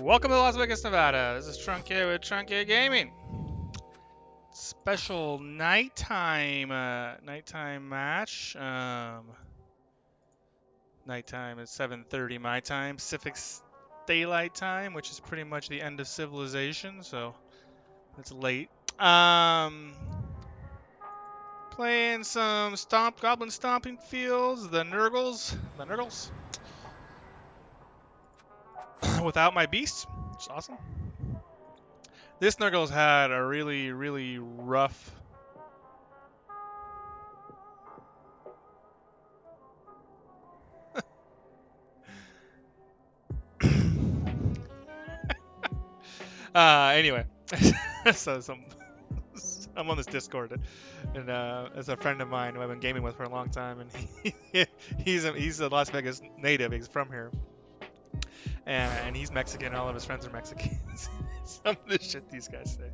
Welcome to Las Vegas, Nevada. This is Trunkhead with Trunkhead Gaming. Special nighttime match. Nighttime is 7:30 my time, Pacific Daylight Time, which is pretty much the end of civilization, so it's late. Playing some Goblin Stomping Fields, the Nurgles, without my beast, which is awesome. This Nurgle's had a really, really rough anyway, so I'm on this Discord, and as a friend of mine who I've been gaming with for a long time, and he's a Las Vegas native. He's from here, and he's Mexican. All of his friends are Mexicans. Some of the shit these guys say,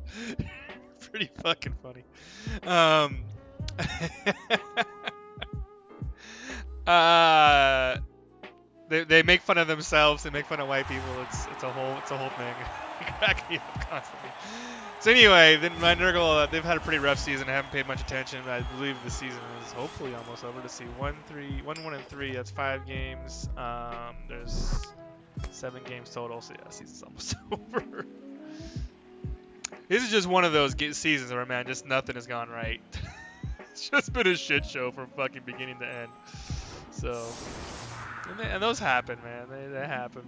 pretty fucking funny. They make fun of themselves. They make fun of white people. It's a whole thing. Crack me up constantly. So anyway, then my Nurgle, they've had a pretty rough season. I haven't paid much attention. I believe the season is hopefully almost over. To see 1-1-3. That's 5 games. There's 7 games total. So yeah, season's almost over. This is just one of those seasons where, man, just nothing has gone right. It's just been a shit show from fucking beginning to end. So, and those happen, man. They happen.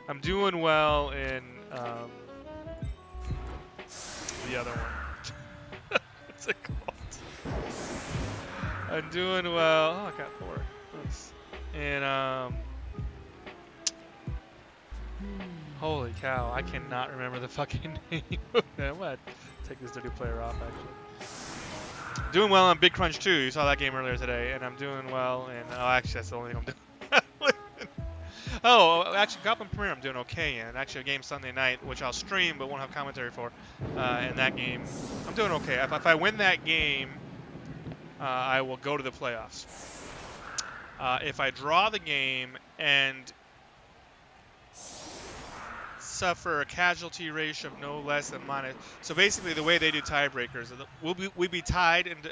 I'm doing well in the other one. What's it called? I'm doing well. Oh, I got 4. Nice. And holy cow, I cannot remember the fucking name of that. I'm gonna take this dirty player off, actually. Doing well on Big Crunch 2. You saw that game earlier today, and I'm doing well in. Oh, actually, that's the only thing I'm doing. Oh, actually, Goblin Premiere I'm doing okay in. Actually, a game Sunday night, which I'll stream but won't have commentary for. In that game, I'm doing okay. If I win that game, I will go to the playoffs. If I draw the game and suffer a casualty ratio of no less than minus. So basically, the way they do tiebreakers, we'd be tied, and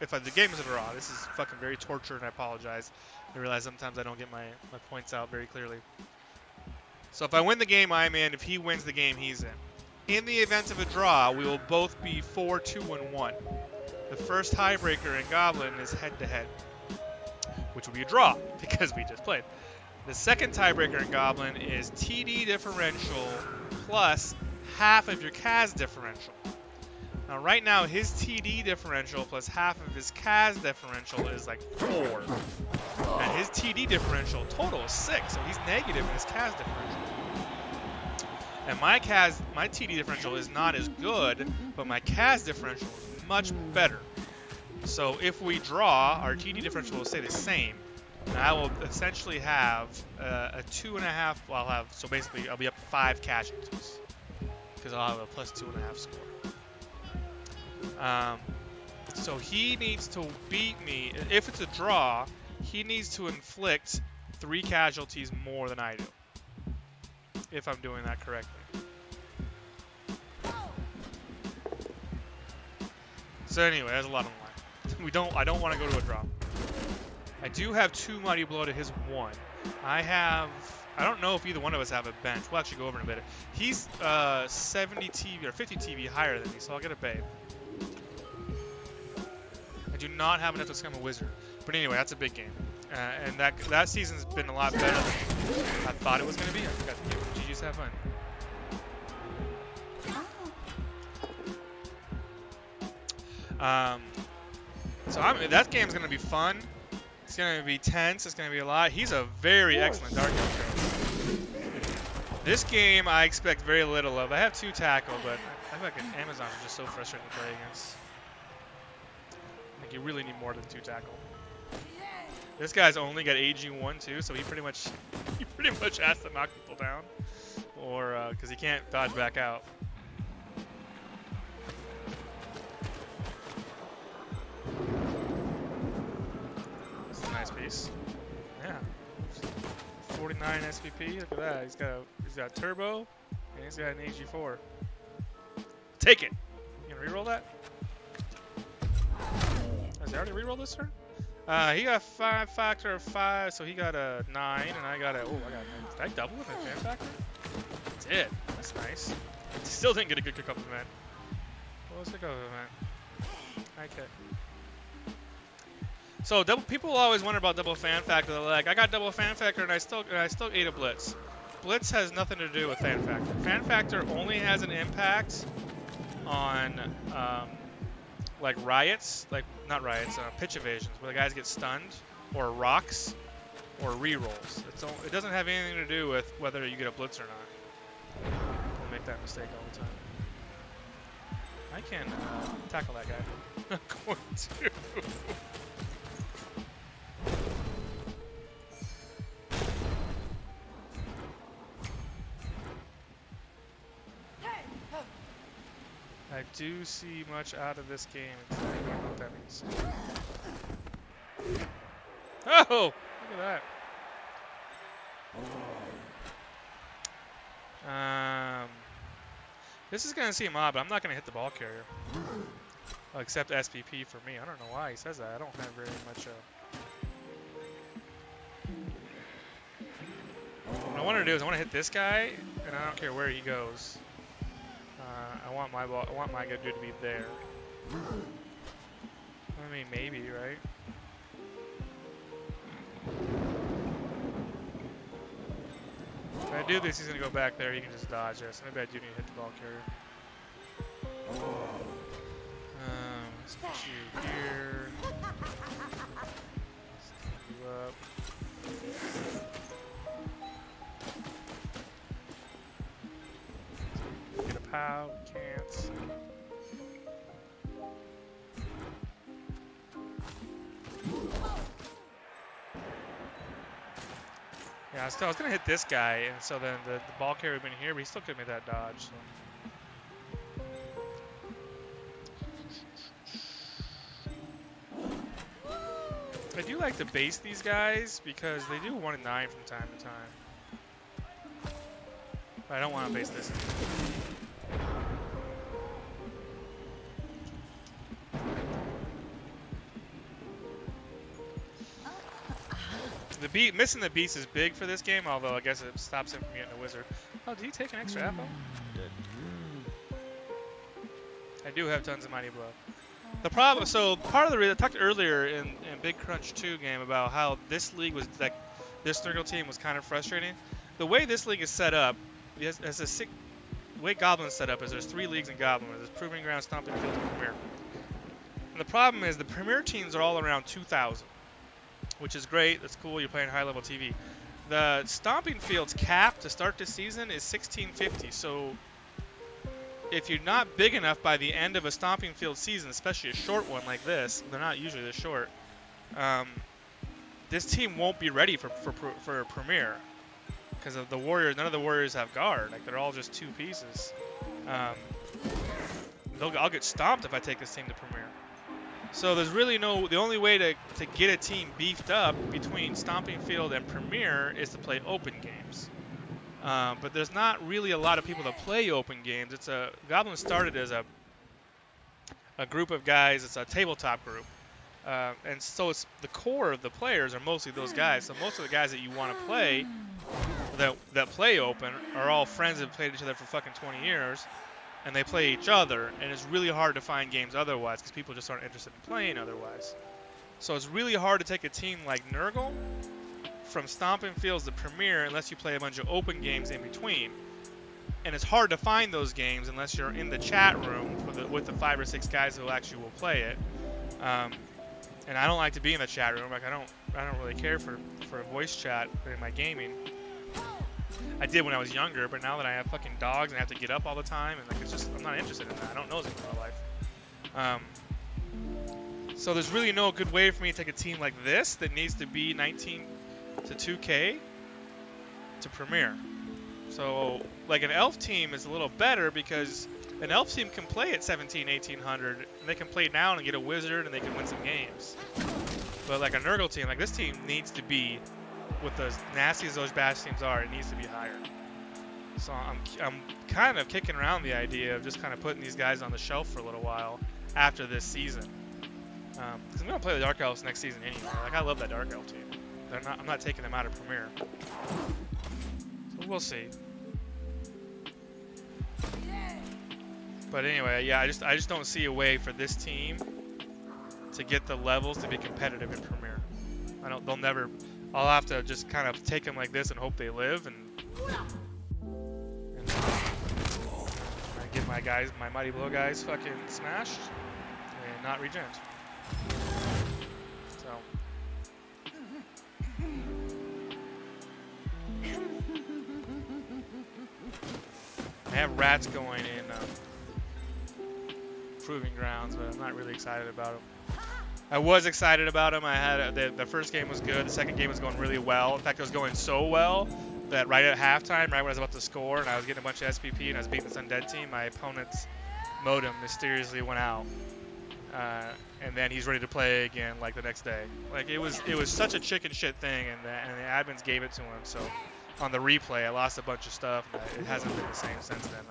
if the game is a draw, this is fucking very torture, and I apologize. I realize sometimes I don't get my points out very clearly. So if I win the game, I'm in. If he wins the game, he's in. In the event of a draw, we will both be 4-2-1. The first tiebreaker in Goblin is head-to-head, which will be a draw because we just played. The second tiebreaker in Goblin is TD differential plus half of your CAS differential. Now, right now, his TD differential plus half of his CAS differential is like 4. And his TD differential total is 6, so he's negative in his CAS differential. And my TD differential is not as good, but my CAS differential is much better. So if we draw, our TD differential will stay the same. And I will essentially have a 2.5. Well, so basically I'll be up 5 casualties because I'll have a plus 2.5 score. So he needs to beat me. If it's a draw, he needs to inflict 3 casualties more than I do. If I'm doing that correctly. So anyway, there's a lot on the line. I don't want to go to a draw. I do have 2 Mighty Blow to his 1. I don't know if either one of us have a bench. We'll actually go over in a bit. He's 70 TV or 50 TV higher than me, so I'll get a bait. I do not have enough to become a wizard. But anyway, that's a big game. And that season's been a lot better than I thought it was going to be. I forgot to give GG's have fun. So that game's going to be fun. It's going to be tense. It's going to be a lot. He's a very excellent Dark Elf player. This game I expect very little of. I have 2 tackle, but I feel like Amazons are just so frustrating to play against. I think you really need more than 2 tackle. This guy's only got AG1 too, so he pretty much has to knock people down, or because he can't dodge back out. This is a nice piece. Yeah. 49 SPP. Look at that. He's got turbo, and he's got an AG4. Take it. You gonna reroll that? Has he already rerolled this turn? He got 5 factor of 5, so he got a 9, and I got a. Oh, I got a 9. Did I double with my fan factor? I did. That's nice. Still didn't get a good kick-up event. What was the kick-up event? Okay. So people always wonder about double fan factor. They're like, I got double fan factor and I still ate a blitz. Blitz has nothing to do with fan factor. Fan factor only has an impact on like riots, like not riots, pitch evasions, where the guys get stunned, or rocks, or rerolls. It doesn't have anything to do with whether you get a blitz or not. I'll make that mistake all the time. I can tackle that guy. I'm going to. I do see much out of this game. I don't know what that means. Oh! Look at that. This is going to seem odd, but I'm not going to hit the ball carrier. Except SPP for me. I don't know why he says that. I don't have very much... What I want to do is I want to hit this guy, and I don't care where he goes. I want my ball. I want my good dude to be there. I mean, maybe, right? If I do this, he's gonna go back there. He can just dodge this. Maybe I do need to hit the ball carrier. Let's put you here. Let's take you up. Get a pow, can't. Yeah, I was gonna hit this guy, and so then the ball carrier would have been here, but he still couldn't make that dodge. So. I do like to base these guys because they do 1 and 9 from time to time. But I don't want to base this. Missing the beast is big for this game, although I guess it stops him from getting a wizard. Oh, did he take an extra apple? Good. I do have tons of mighty blow. The problem, so part of the reason I talked earlier in Big Crunch 2 game about how this league was like, this Nurgle team was kind of frustrating. The way this league is set up, the way Goblin's set up is there's 3 leagues in Goblin. There's Proving Ground, Stomping Field, and Premier. And the problem is the Premier teams are all around 2,000. Which is great. That's cool. You're playing high-level TV. The Stomping Field's cap to start this season is 1,650. So if you're not big enough by the end of a Stomping Field season, especially a short one like this, they're not usually this short, this team won't be ready for Premier because of the Warriors. None of the Warriors have guard. Like, they're all just 2 pieces. I'll get stomped if I take this team to Premier. So there's really the only way to get a team beefed up between Stomping Field and Premier is to play open games. But there's not really a lot of people that play open games. Goblin started as a group of guys. It's a tabletop group. And so it's the core of the players are mostly those guys. So most of the guys that you want to play that play open are all friends that have played each other for fucking 20 years. And they play each other, and it's really hard to find games otherwise because people just aren't interested in playing otherwise. So it's really hard to take a team like Nurgle from Stomping Fields to Premier unless you play a bunch of open games in between. And it's hard to find those games unless you're in the chat room with the 5 or 6 guys who actually will play it. And I don't like to be in the chat room. Like I don't really care for voice chat in my gaming. I did when I was younger, but now that I have fucking dogs and I have to get up all the time, and like it's just I'm not interested in that. I don't know anything about life. So there's really no good way for me to take a team like this that needs to be 19 to 2K to Premier. So like an elf team is a little better because an elf team can play at 17, 1800, and they can play down and get a wizard and they can win some games. But like a Nurgle team, like this team needs to be with as nasty as those bash teams are, it needs to be higher. So I'm kind of kicking around the idea of just kind of putting these guys on the shelf for a little while after this season. Because I'm gonna play the Dark Elves next season anyway. Like I love that Dark Elf team. I'm not taking them out of Premier. So we'll see. But anyway, yeah, I just don't see a way for this team to get the levels to be competitive in Premier. They'll never. I'll have to just kind of take them like this and hope they live and get my Mighty Blow guys fucking smashed and not regen. So. I have rats going in Proving Grounds, but I'm not really excited about them. I was excited about them. I had the first game was good. The second game was going really well. In fact, it was going so well that right at halftime, right when I was about to score, and I was getting a bunch of SPP, and I was beating this undead team, my opponent's modem mysteriously went out, and then he's ready to play again like the next day. Like it was such a chicken shit thing, and the admins gave it to him. So on the replay, I lost a bunch of stuff. And it hasn't been the same since then.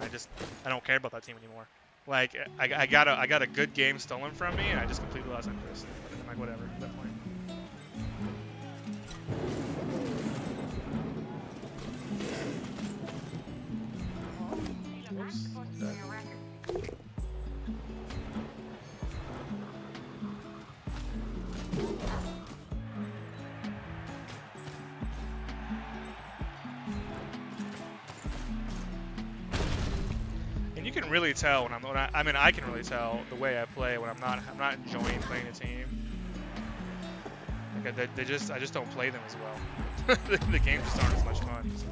I don't care about that team anymore. Like I got a good game stolen from me, and I just completely lost interest. I'm like, whatever at that point. Oops. And you can really tell when I can really tell the way I play when I'm not enjoying playing a team. Like I just don't play them as well. The games just aren't as much fun. So.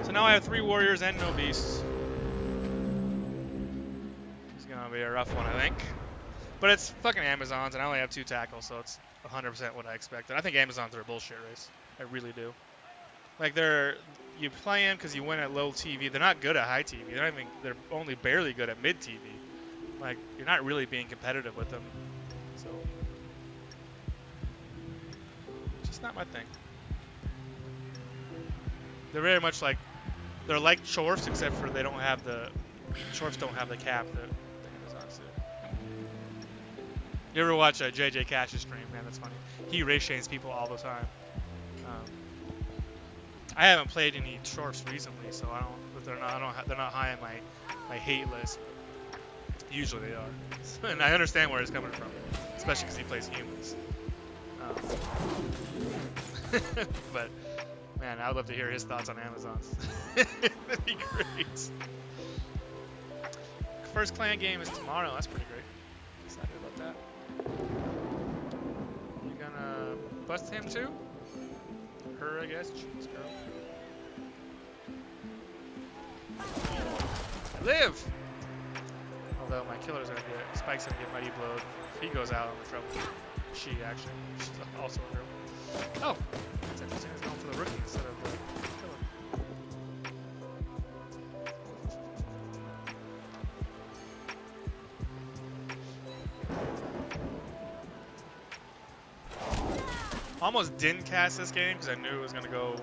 So now I have 3 warriors and no beasts. It's gonna be a rough one, I think. But it's fucking Amazons, and I only have 2 tackles, so it's 100% what I expected. I think Amazons are a bullshit race. I really do. Like you play them because you win at low TV. They're not good at high TV. They're only barely good at mid TV. Like you're not really being competitive with them. So it's just not my thing. They're very much like they're like Chorfs, except for they don't have the Chorfs don't have the cap that the Amazons do. You ever watch JJ Cash's stream? Man, that's funny. He race chains people all the time. I haven't played any Chorfs recently, so I don't. But they're not high on my hate list. Usually they are, and I understand where it's coming from, especially because he plays humans. But man, I would love to hear his thoughts on Amazons. That'd be great. First clan game is tomorrow. That's pretty great. Excited about that. You gonna bust him too? Her, I guess. Jeez, girl. I live! Although my killer's gonna get, Spike's gonna get mighty blowed. If he goes out, I'm in trouble. She, actually. She's also a girl. Oh! That's interesting. He's going for the rookie instead of the killer. Almost didn't cast this game because I knew it was going to go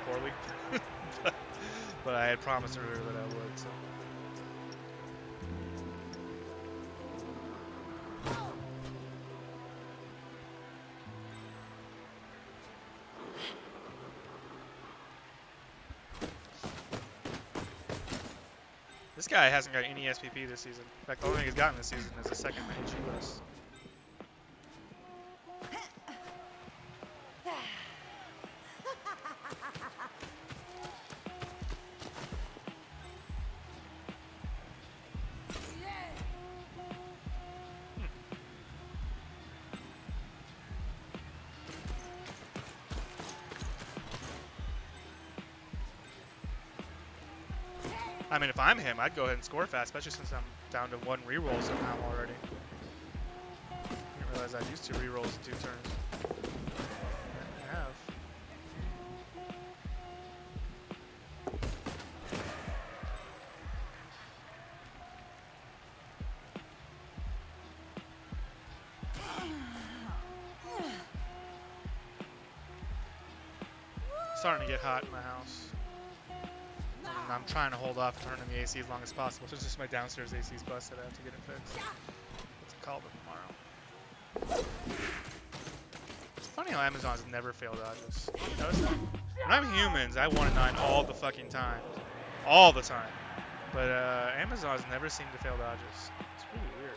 poorly. but I had promised earlier that I would. So. This guy hasn't got any SPP this season. In fact, the only thing he's gotten this season is a second HE list. I mean, if I'm him, I'd go ahead and score fast, especially since I'm down to 1 reroll somehow already. I didn't realize I used 2 rerolls in 2 turns. I have. starting to get hot in my house. And I'm trying to hold off turning the AC as long as possible. So it's just my downstairs AC is busted. I have to get it fixed. Let's call them tomorrow. It's funny how Amazon's never failed dodges. You notice that? When I'm humans, I 1-9 all the fucking time. All the time. But Amazon's never seemed to fail dodges. It's really weird.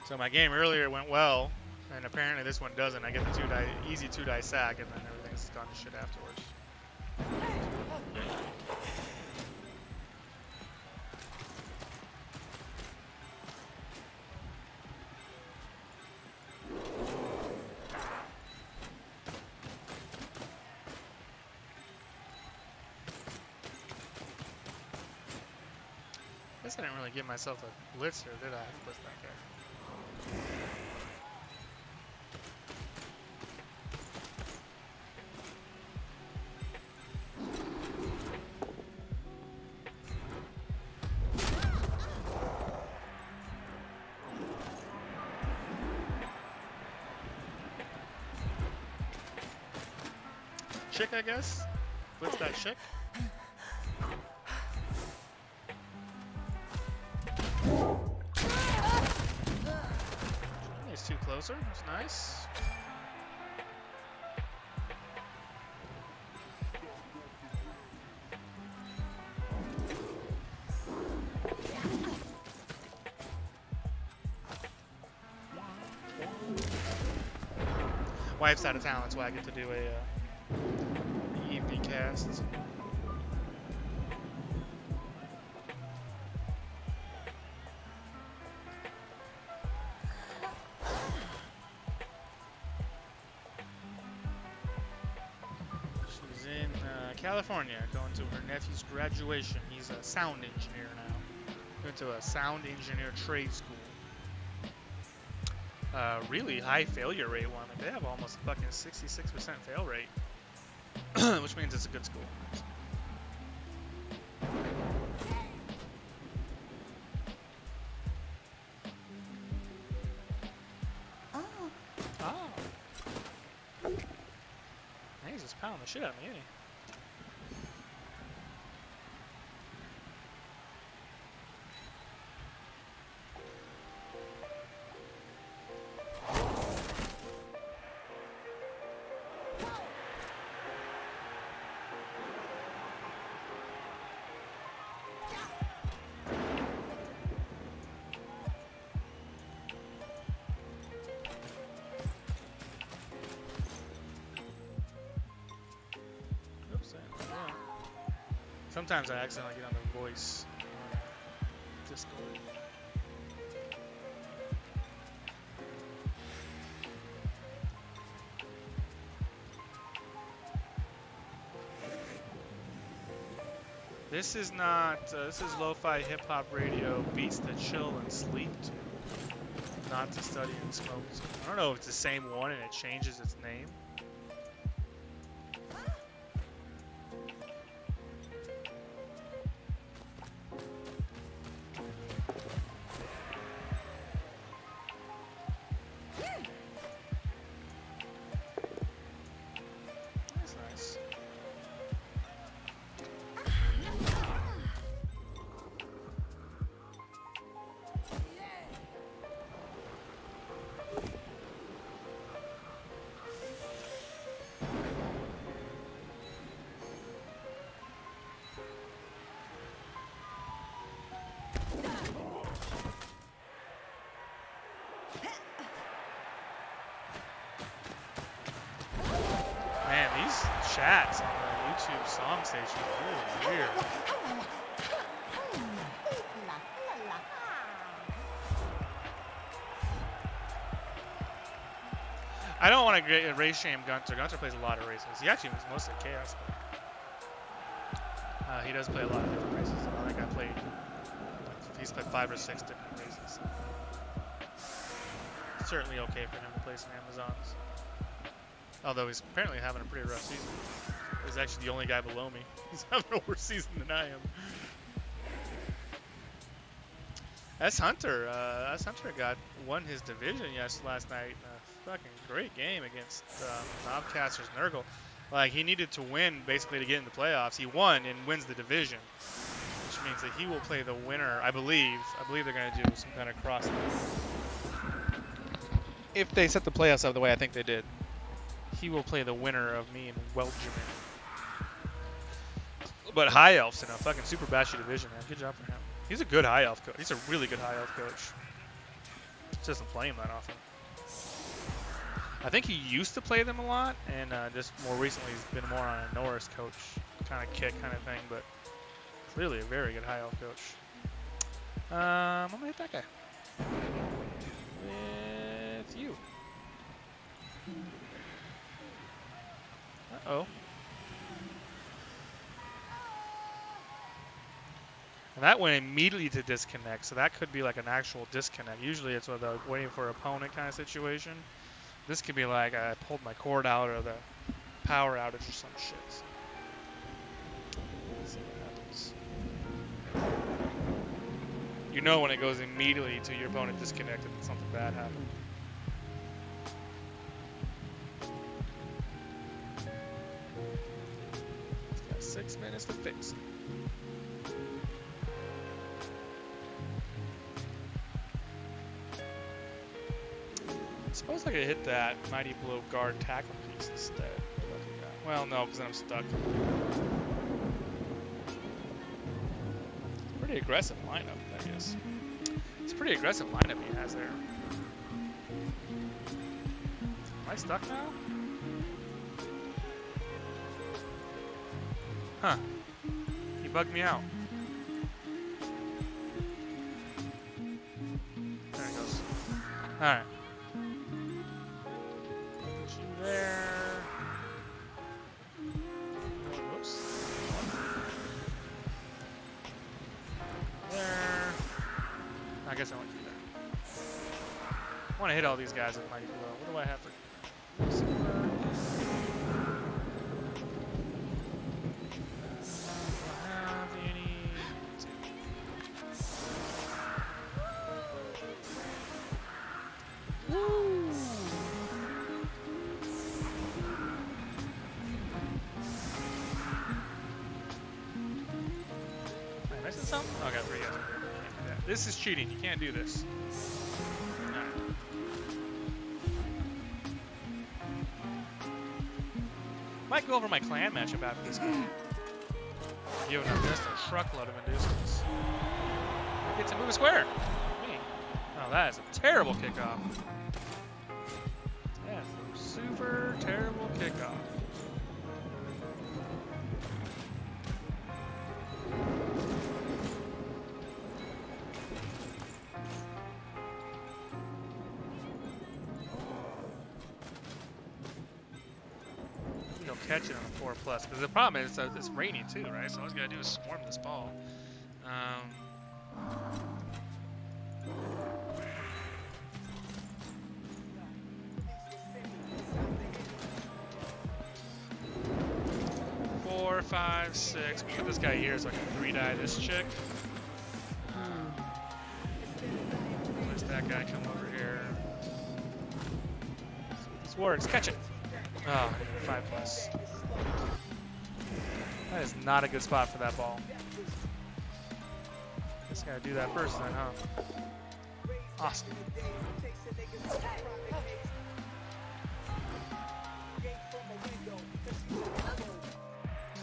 So my game earlier went well, and apparently this one doesn't. I get the easy 2-die sack, and then everything's gone to shit afterwards. I guess I didn't really give myself a blitzer, did I? Blitz that guy. Chick, I guess? Blitz that chick? He's too closer. That's nice. Wife's out of town, that's why I get to do a evening cast. She's in California, going to her nephew's graduation. He's a sound engineer now. Went to a sound engineer trade school. Really high failure rate one. Like, they have almost a fucking 66% fail rate, which means it's a good school. Oh. He's just pounding the shit out of me, ain't he? Sometimes I accidentally get on the voice Discord. This is not, this is lo-fi hip-hop radio, beats to chill and sleep to, not to study and smoke to. I don't know if it's the same one and it changes its name. Chats on the YouTube song station is really weird. I don't want to race shame Gunter. Gunter plays a lot of races. He actually was mostly Chaos. But, he does play a lot of different races. I think I played, he's played 5 or 6 different races. certainly okay for him to play some Amazons. Although he's apparently having a pretty rough season. He's actually the only guy below me. He's having a worse season than I am. Hunter won his division last night in a fucking great game against Knobcaster's Nurgle. Like, he needed to win basically to get in the playoffs. He won and wins the division, which means that he will play the winner. I believe they're going to do some kind of cross. If they set the playoffs up the way I think they did, he will play the winner of me and Welgeman. But High Elf's in a fucking super bashy division, man. Good job for him. He's a good High Elf coach. He's a really good High Elf coach. Just doesn't play him that often. I think he used to play them a lot, and just more recently he's been more on a Norris coach kind of kick kind of thing, but clearly a very good High Elf coach. I'm going to hit that guy. With you. Uh-oh. And that went immediately to disconnect, so that could be like an actual disconnect. Usually it's with a waiting for an opponent kind of situation. This could be like I pulled my cord out or the power outage or some shit. Let's see what happens. You know when it goes immediately to your opponent disconnected and something bad happened. It's got 6 minutes to fix it. I suppose I could hit that Mighty Blow guard tackle piece instead. Well, no, because then I'm stuck. Pretty aggressive lineup, I guess. It's a pretty aggressive lineup he has there. Am I stuck now? Huh. He bugged me out. There he goes. Alright. There. Whoops. There. I guess I went through there. I want to hit all these guys with Mighty Blow. What do I have for? Okay, pretty good. This is cheating. You can't do this. Right. Might go over my clan matchup after this game. Giving up just a truckload of inducements. Get to move a square. Me. Oh, that is a terrible kickoff. That is a super terrible kickoff. Catch it on a 4+. Because the problem is it's raining too, right? So all I gotta do is swarm this ball. 4, 5, 6. We'll get this guy here so I can 3-die this chick. Let that guy come over here. This works. Catch it. Oh, 5+. That is not a good spot for that ball. Just gotta do that first then, huh? Awesome. This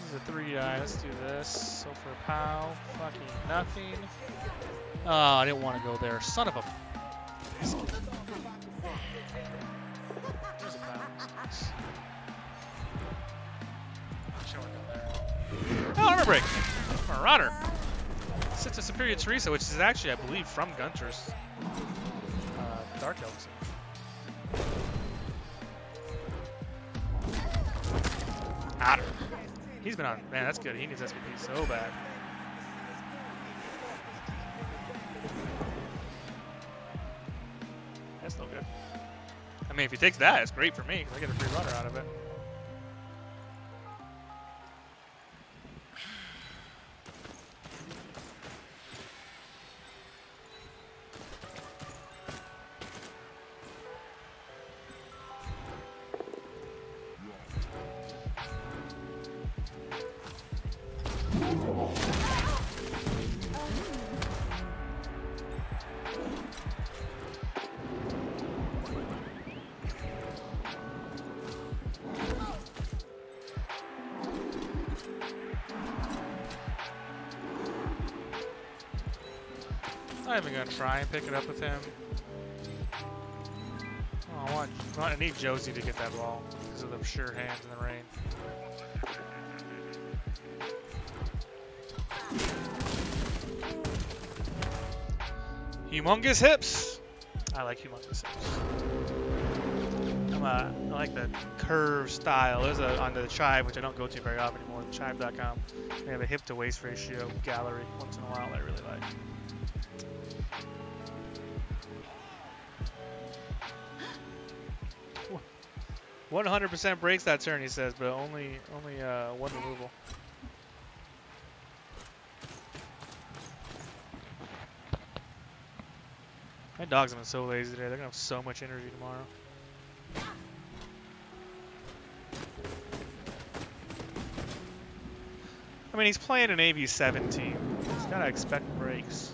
is a 3-die. Let's do this. So for pow, fucking nothing. Oh, I didn't want to go there. Son of a. Armor break! Marauder! Sits a Superior Teresa, which is actually, I believe, from Gunter's Dark Elves. Otter. He's been on. Man, that's good. He needs SVP so bad. That's no good. mean, if he takes that, it's great for me, because I get a free runner out of it. I'm not even gonna try and pick it up with him. Oh, I need Josie to get that ball because of the sure hands in the rain. Humongous hips. I like humongous hips. I like the curve style. There's on the Chive, which I don't go to very often anymore. Chive.com. They have a hip to waist ratio gallery once in a while. I really like. 100% breaks that turn, he says, but only one removal. My dogs have been so lazy today. They're gonna have so much energy tomorrow. I mean, he's playing an AB7 team. He's gotta expect breaks.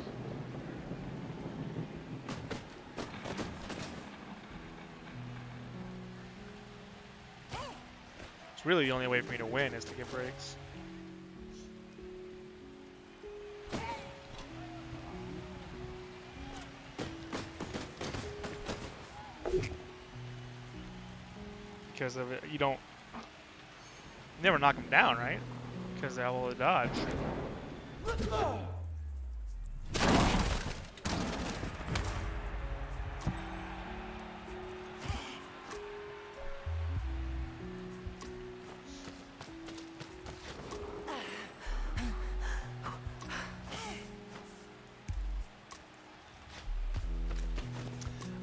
It's really the only way for me to win is to get breaks. Because of it, you never knock them down, right? Because they're able to dodge.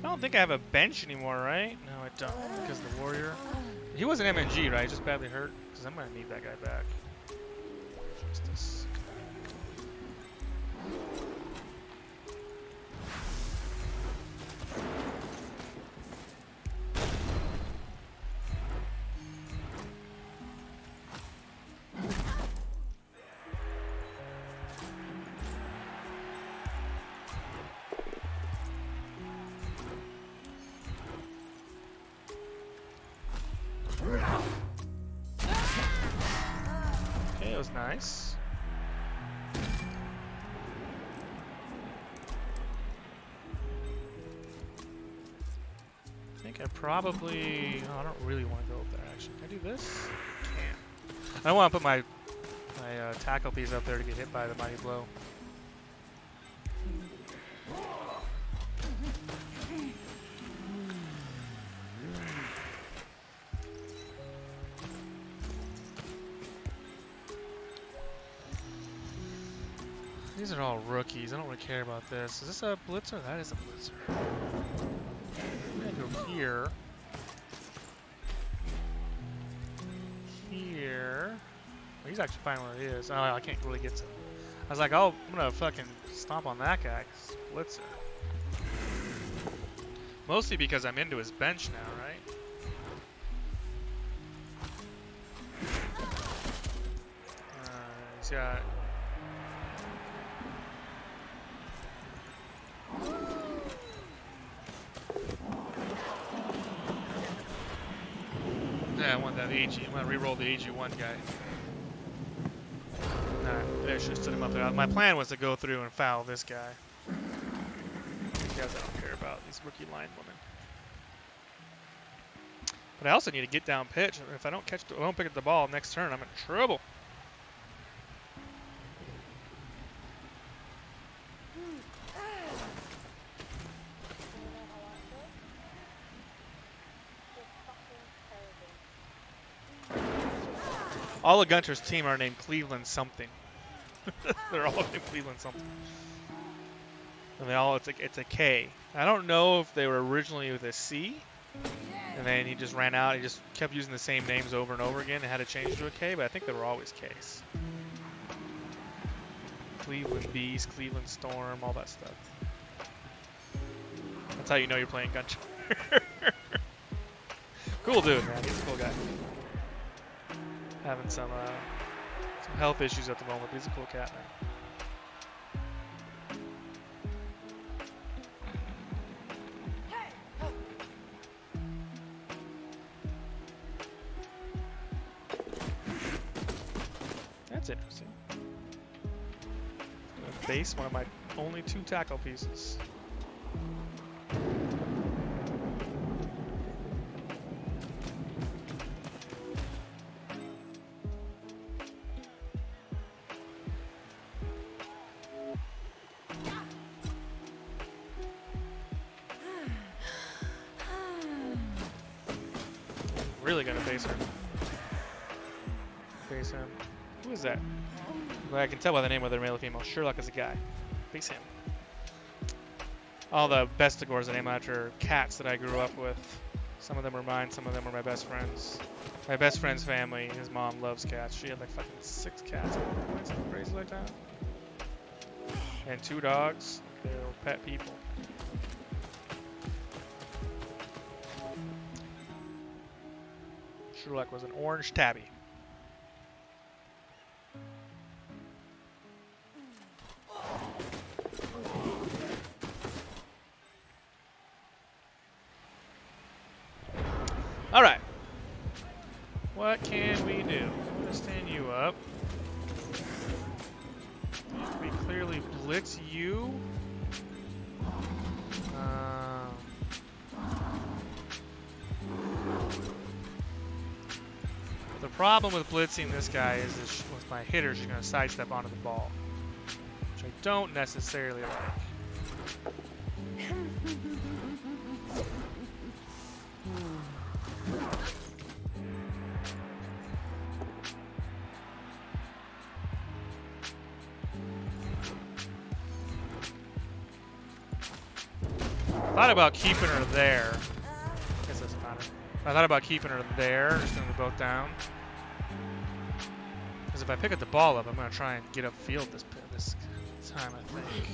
I don't think I have a bench anymore, right? No, I don't, because of the warrior. He was an MNG, right? Just badly hurt? Because I'm going to need that guy back. Justice. Okay, that was nice. I think I probably... Oh, I don't really want to go up there, actually. Can I do this? Can't. I don't want to put my tackle piece up there to get hit by the mighty blow. These are all rookies. I don't really care about this. Is this a blitzer? That is a blitzer. I'm gonna go here. Here. Well, he's actually fine where he is. Oh, I can't really get to him. I was like, oh, I'm gonna fucking stomp on that guy. Blitzer. Mostly because I'm into his bench now, right? He's got... Yeah, I want that AG. I'm gonna re-roll the AG1 guy. Alright, maybe I should have stood him up there. My plan was to go through and foul this guy. These guys I don't care about, these rookie line women. But I also need to get down pitch. If I don't pick up the ball next turn, I'm in trouble. All of Gunter's team are named Cleveland something. They're all named Cleveland something. And they all, it's a K. I don't know if they were originally with a C And then he just ran out. He just kept using the same names over and over again and had to change to a K, but I think they were always Ks. Cleveland Beast, Cleveland Storm, all that stuff. That's how you know you're playing Gunter. Cool dude, man. He's a cool guy. Having some health issues at the moment, but he's a cool cat, man. That's interesting. I'm gonna base one of my only 2 tackle pieces. Really gonna base her. Base him. Who is that? Well, I can tell by the name whether male or female. Sherlock is a guy. Base him. All the Bestigors are named after cats that I grew up with. Some of them are mine, some of them are my best friends. My best friend's family, his mom loves cats. She had like fucking 6 cats, something crazy like that. And 2 dogs. They're pet people. Sherlock was an orange tabby. All right. What can we do? I'm gonna stand you up. We clearly blitz you. The problem with blitzing this guy is with my hitters, you're going to sidestep onto the ball, which I don't necessarily like. I thought about keeping her there. I guess it doesn't matter. I thought about keeping her there, just sending them both down. Because if I pick up the ball up, I'm going to try and get upfield this time, I think.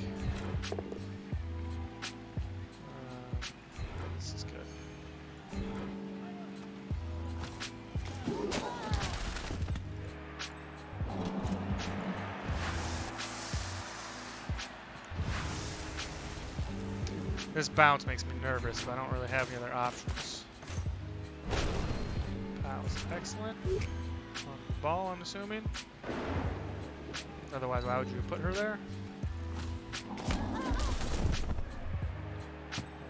This is good. This bounce makes me nervous, but I don't really have any other options. That was excellent. On the ball, I'm assuming. Otherwise, why would you put her there?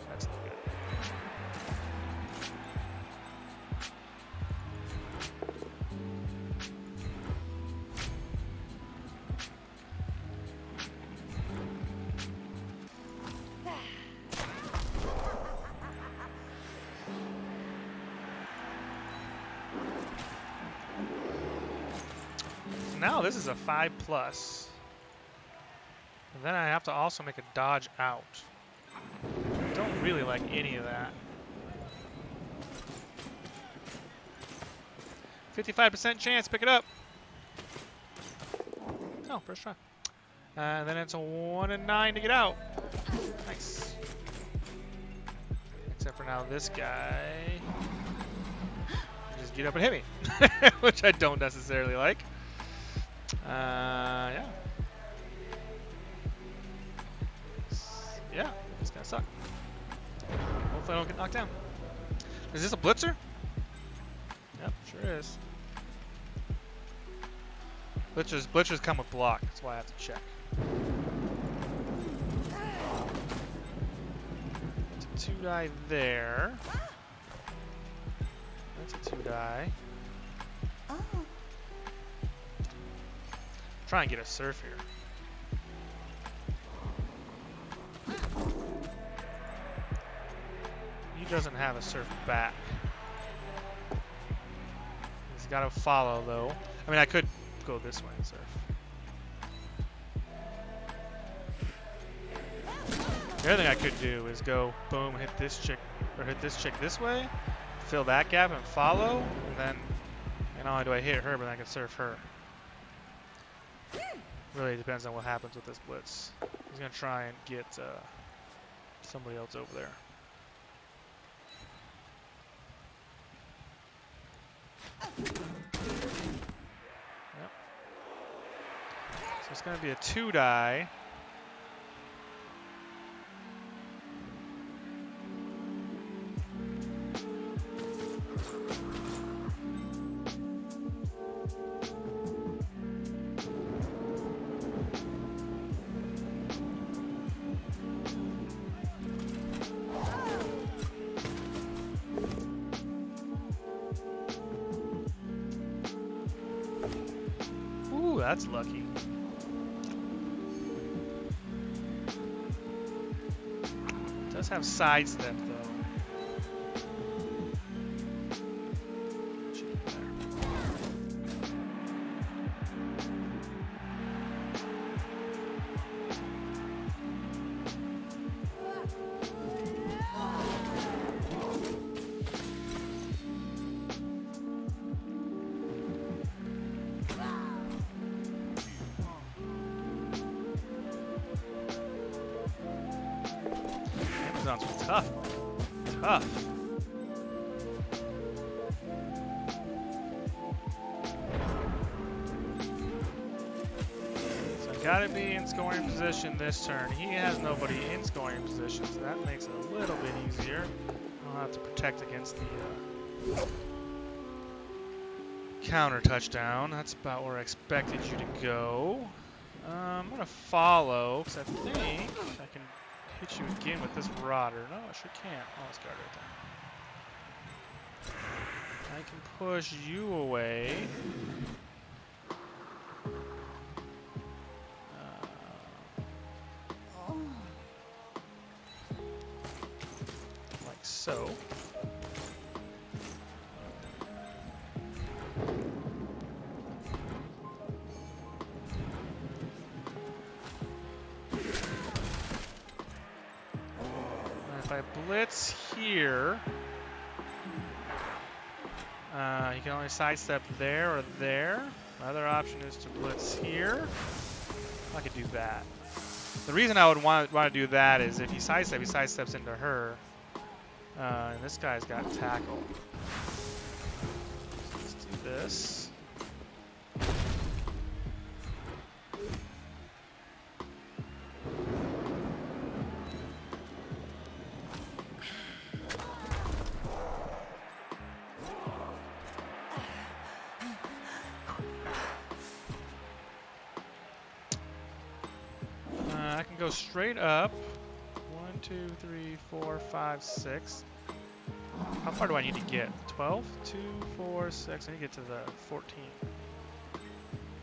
That's not good. Now this is a 5+. And then I have to also make a dodge out. I don't really like any of that. 55% chance, pick it up. Oh, first try. And then it's a 1 in 9 to get out. Nice. Except for now this guy. Just get up and hit me. Which I don't necessarily like. Yeah. Yeah, it's gonna suck. Hopefully I don't get knocked down. Is this a blitzer? Yep, sure is. Blitzers come with block, that's why I have to check. That's a 2-die there. That's a 2-die. Try and get a surf here. He doesn't have a surf back. He's got to follow though. I mean, I could go this way and surf. The other thing I could do is go boom, hit this chick, or hit this chick this way, fill that gap and follow, and then not only do I hit her, but I can surf her. Really depends on what happens with this blitz. He's gonna try and get somebody else over there. Yep. So it's gonna be a 2-die. That's lucky. It does have sidestep though. Tough. Tough. So I gotta be in scoring position this turn. He has nobody in scoring position, so that makes it a little bit easier. I'll have to protect against the counter touchdown. That's about where I expected you to go. I'm gonna follow, because I think I can hit you again with this rodder. No, I sure can't. Oh, it's guard right there. I can push you away. Like so. If I blitz here, you can only sidestep there or there. My other option is to blitz here. I could do that. The reason I would want to do that is if he sidesteps into her, and this guy's got tackle. So let's do this. I can go straight up. 1, 2, 3, 4, 5, 6. How far do I need to get? 12? 2, 4, 6. I need to get to the 14.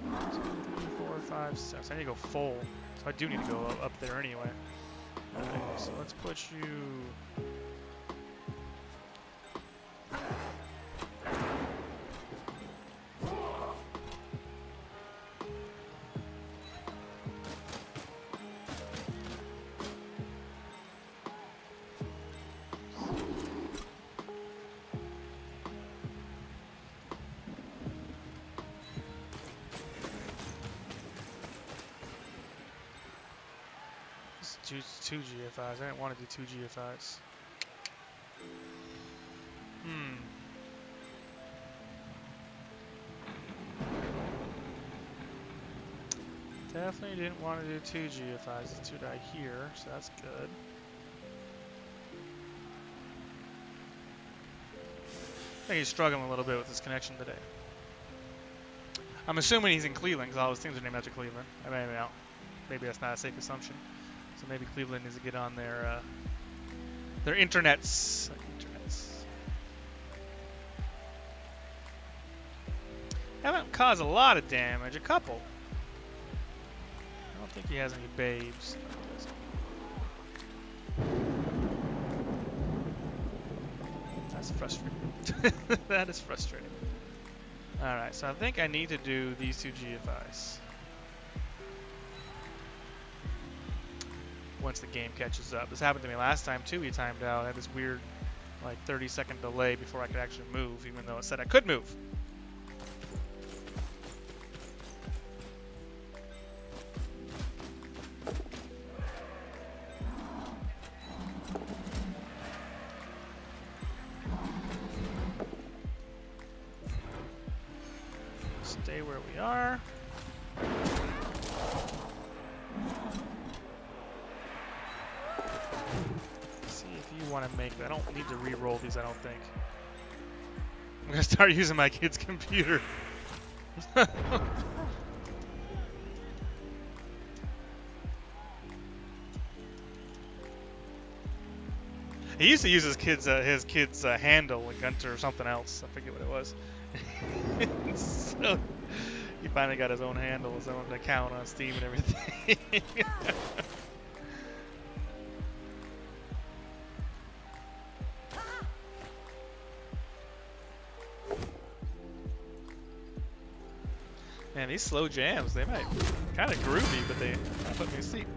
2, 3, 4, 5, 6. I need to go full. So I do need to go up there anyway. Okay, so let's put you... Two GFIs. I didn't want to do 2 GFIs. Definitely didn't want to do 2 GFIs. It's 2-die here, so that's good. I think he's struggling a little bit with his connection today. I'm assuming he's in Cleveland because all his things are named after Cleveland. I mean, maybe that's not a safe assumption. So maybe Cleveland needs to get on their internets. Haven't caused a lot of damage. A couple. I don't think he has any babes. That's frustrating. That is frustrating. Alright, so I think I need to do these 2 GFIs. Once the game catches up. This happened to me last time too. He timed out. I had this weird like 30-second delay before I could actually move, even though it said I could move. Stay where we are. See if you want to make. I don't need to re-roll these. I don't think. I'm gonna start using my kid's computer. He used to use his kid's handle, like Gunter or something else. I forget what it was. So he finally got his own handle, his own account on Steam and everything. Man, these slow jams, they might kind of groovy, but they put me to sleep.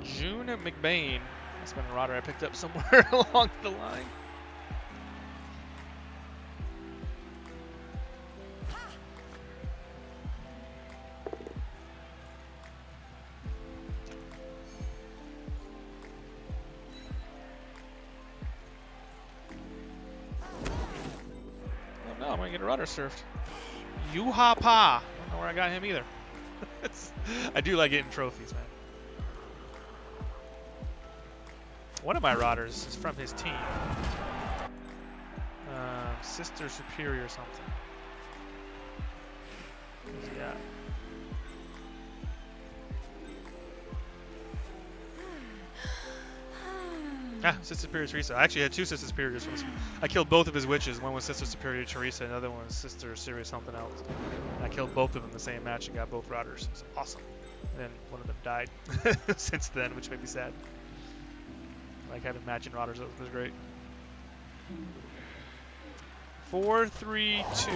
June McBain. That's been a rotter I picked up somewhere along the line. Oh no, I'm gonna get a rudder surfed. Yuha-pa! I don't know where I got him either. I do like getting trophies, man. One of my rotters is from his team. Sister Superior or something. Who's he got? Ah, Sister Superior Teresa. I actually had two Sister Superiors. I killed both of his witches. One was Sister Superior Teresa, and the other one was Sister Superior something else. And I killed both of them in the same match and got both rotters. It was awesome. And then one of them died since then, which made me sad. Like having matching rotters, that was great. 4, 3, 2.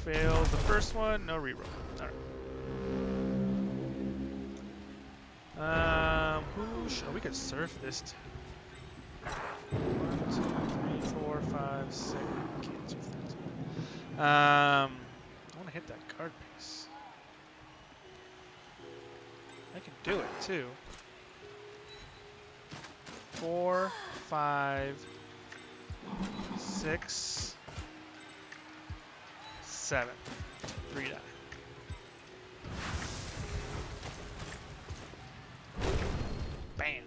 Failed the first one, no reroll. Alright. We could surf this too. 1, 2, 3, 4, 5, 6. Can't surf that. I want to hit that card piece. I can do it too. 4, 5, 6, 7. 3 die. Bam.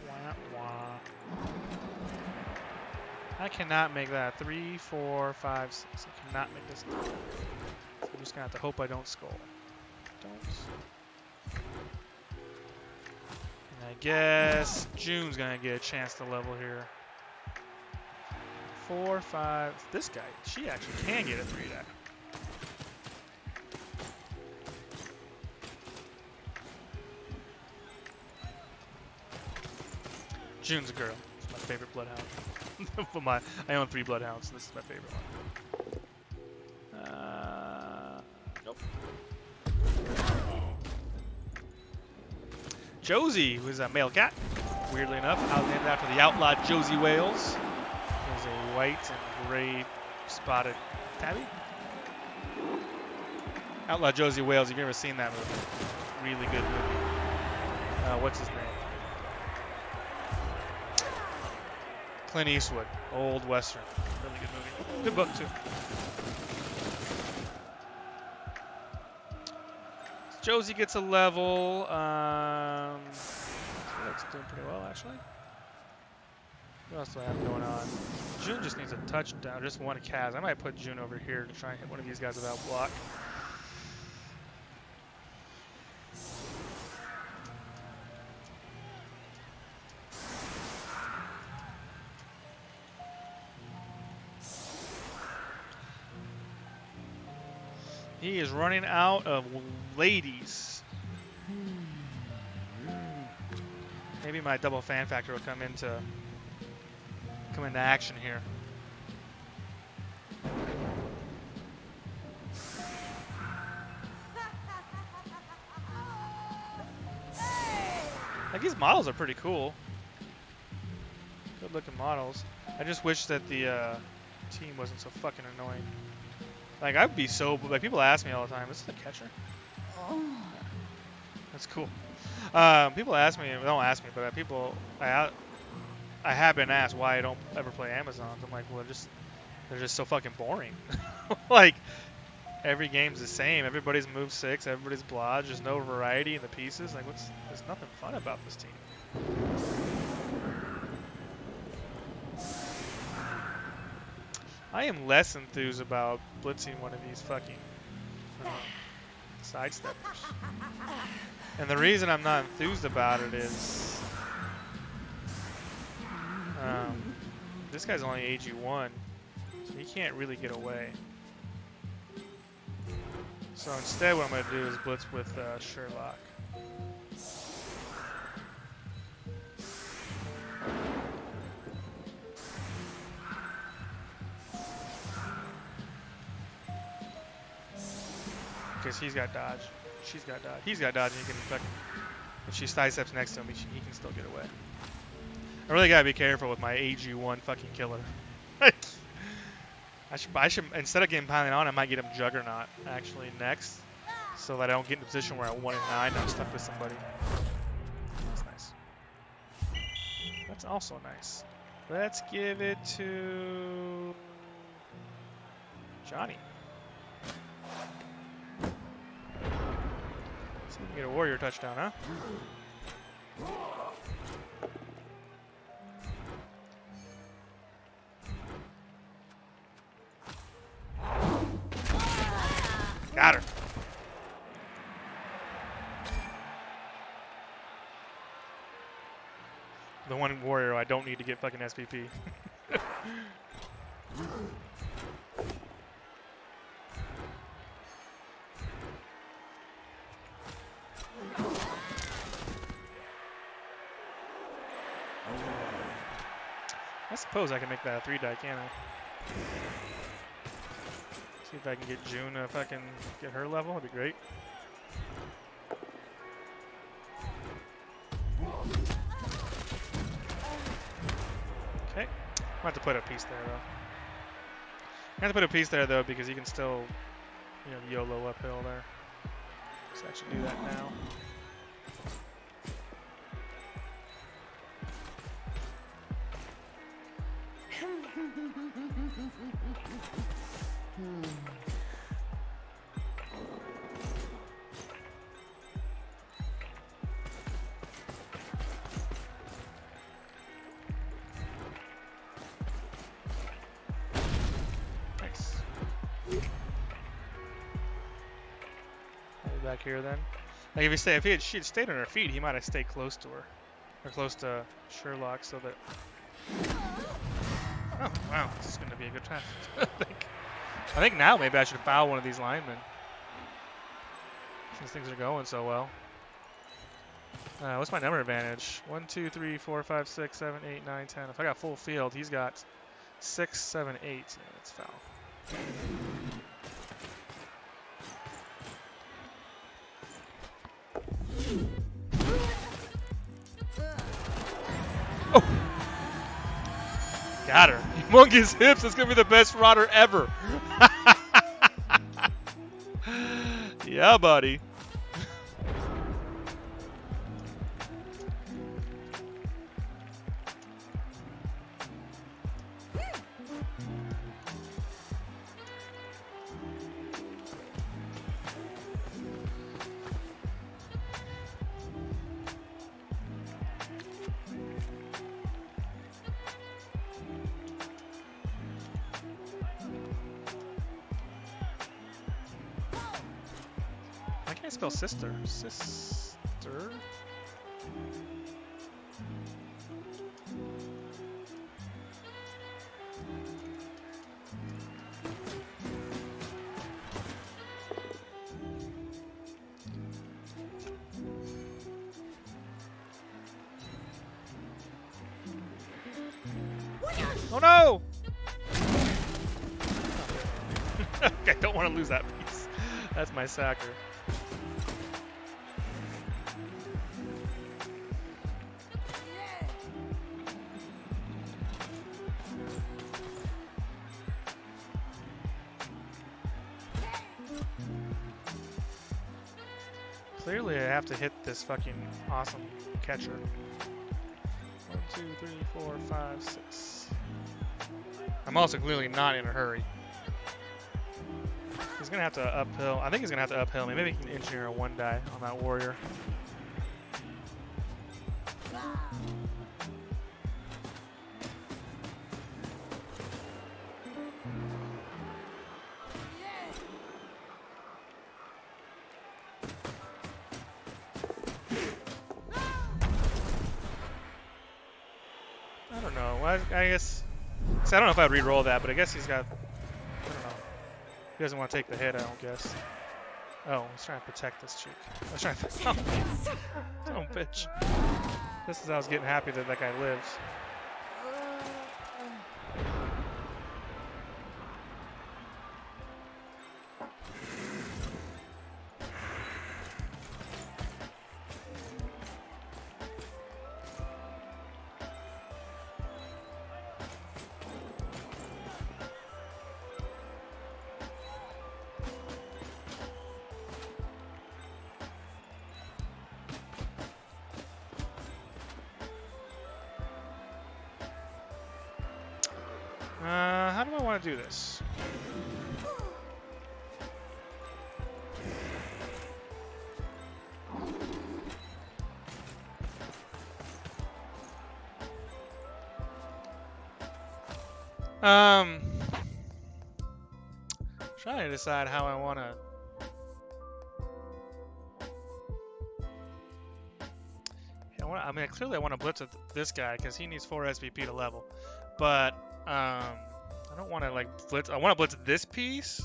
Wah, wah. I cannot make that. 3, 4, 5, 6. I cannot make this. So I'm just gonna have to hope I don't skull. Don't. And I guess June's gonna get a chance to level here. 4, 5. This guy, she actually can get a 3 die. June's a girl. It's my favorite bloodhound. I own 3 bloodhounds, so this is my favorite one. Nope. Josie, who is a male cat, weirdly enough, named after the outlaw Josie Wales. Is a white and gray spotted tabby. Outlaw Josie Wales, if you've ever seen that movie, really good movie. What's his name? Clint Eastwood, old western, really good movie. Good book too. Josie gets a level. Looks doing pretty well actually. What else do I have going on? June just needs a touchdown, just one Kaz. I might put June over here to try and hit one of these guys without block. He is running out of ladies. Maybe my double fan factor will come into action here. Like, these models are pretty cool. Good looking models. I just wish that the team wasn't so fucking annoying. Like, I'd be so, like, people ask me all the time, is this a catcher? Oh. That's cool. People ask me, don't ask me, but people, I have been asked why I don't ever play Amazons. I'm like, well, they're just so fucking boring. Like, every game's the same. Everybody's move 6, everybody's blodge. There's no variety in the pieces. Like, there's nothing fun about this team. I am less enthused about blitzing one of these fucking sidesteppers. And the reason I'm not enthused about it is this guy's only AG1, so he can't really get away. So instead what I'm going to do is blitz with Sherlock. Because he's got dodge. She's got dodge. He's got dodge, and he can fucking, if she sidesteps next to him, he can still get away. I really gotta be careful with my AG1 fucking killer. I should instead of getting piling on, I might get him Juggernaut actually next, so that I don't get in a position where I'm 1 in 9 and I'm stuck with somebody. That's nice. That's also nice. Let's give it to Johnny. See if we can get a warrior touchdown, huh? Got her. The one warrior I don't need to get fucking SPP. I suppose I can make that a 3-die, can't I? See if I can get June to fucking get her level. That'd be great. Okay. I'm going to put a piece there, though. I'm going to put a piece there, though, because you can still, you know, YOLO uphill there. So I should do that now. Nice. Maybe back here then. Like if she had stayed on her feet, he might have stayed close to her, or close to Sherlock, so that. Oh, wow, this is going to be a good test. I think now maybe I should foul one of these linemen. Since things are going so well. What's my number advantage? 1, 2, 3, 4, 5, 6, 7, 8, 9, 10. If I got full field, he's got 6, 7, 8. Yeah, that's foul. Oh! Got her. Humongous hips. That's going to be the best rodder ever. Yeah, buddy. I can't spell sister. Sister? Oh no! I don't want to lose that piece. That's my sacker. Clearly I have to hit this fucking awesome catcher. 1, 2, 3, 4, 5, 6. I'm also clearly not in a hurry. He's gonna have to uphill. I think he's gonna have to uphill me. Maybe he can engineer a 1-die on that warrior. I don't know. I guess. See, I don't know if I'd re-roll that, but I guess he's got. I don't know. He doesn't want to take the hit, I don't guess. Oh, he's trying to protect this chick. I was trying to. Oh, bitch. This is how I was getting happy that that guy lives. How do I want to do this? Trying to decide how I want to. I mean, clearly I want to blitz with this guy because he needs 4 SVP to level, but I don't want to like blitz. I want to blitz this piece,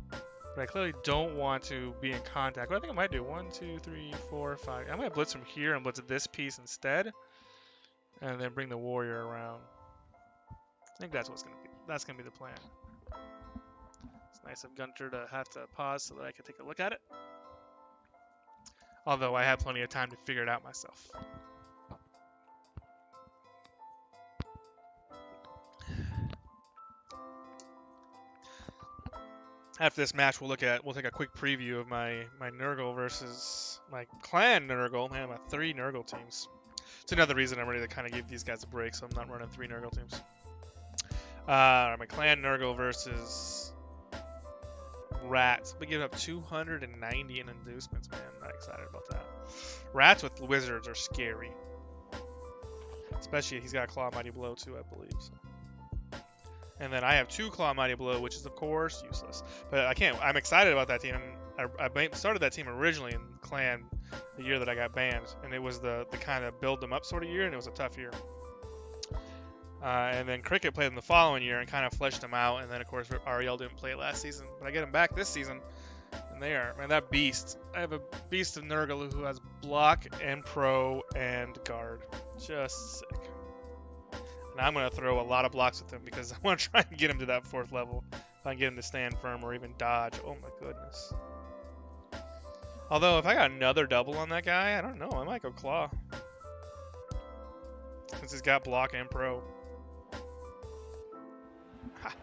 but I clearly don't want to be in contact. What I think I might do 1, 2, 3, 4, 5. I might blitz from here and blitz this piece instead, and then bring the warrior around. I think that's what's gonna be. That's gonna be the plan. It's nice of Gunter to have to pause so that I can take a look at it. Although I have plenty of time to figure it out myself. After this match, we'll take a quick preview of my Nurgle versus my clan Nurgle. Man, my 3 Nurgle teams. It's another reason I'm ready to kind of give these guys a break, so I'm not running 3 Nurgle teams. My clan Nurgle versus Rats. We give up 290 in inducements, man. I'm not excited about that. Rats with wizards are scary. Especially he's got a Claw Mighty Blow too, I believe. So. And then I have 2 Claw Mighty Blow, which is of course useless. But I can't. I'm excited about that team. I started that team originally in Clan the year that I got banned, and it was the kind of build them up sort of year, and it was a tough year. And then Cricket played them the following year and kind of fleshed them out, and then of course Ariel didn't play it last season, but I get him back this season, and they are, man, that beast. I have a beast of Nurgle who has block and pro and guard, just sick. And I'm gonna throw a lot of blocks with him because I want to try and get him to that 4th level. If I can get him to stand firm or even dodge, oh my goodness. Although if I got another double on that guy, I don't know, I might go Claw, since he's got block and pro. Ha.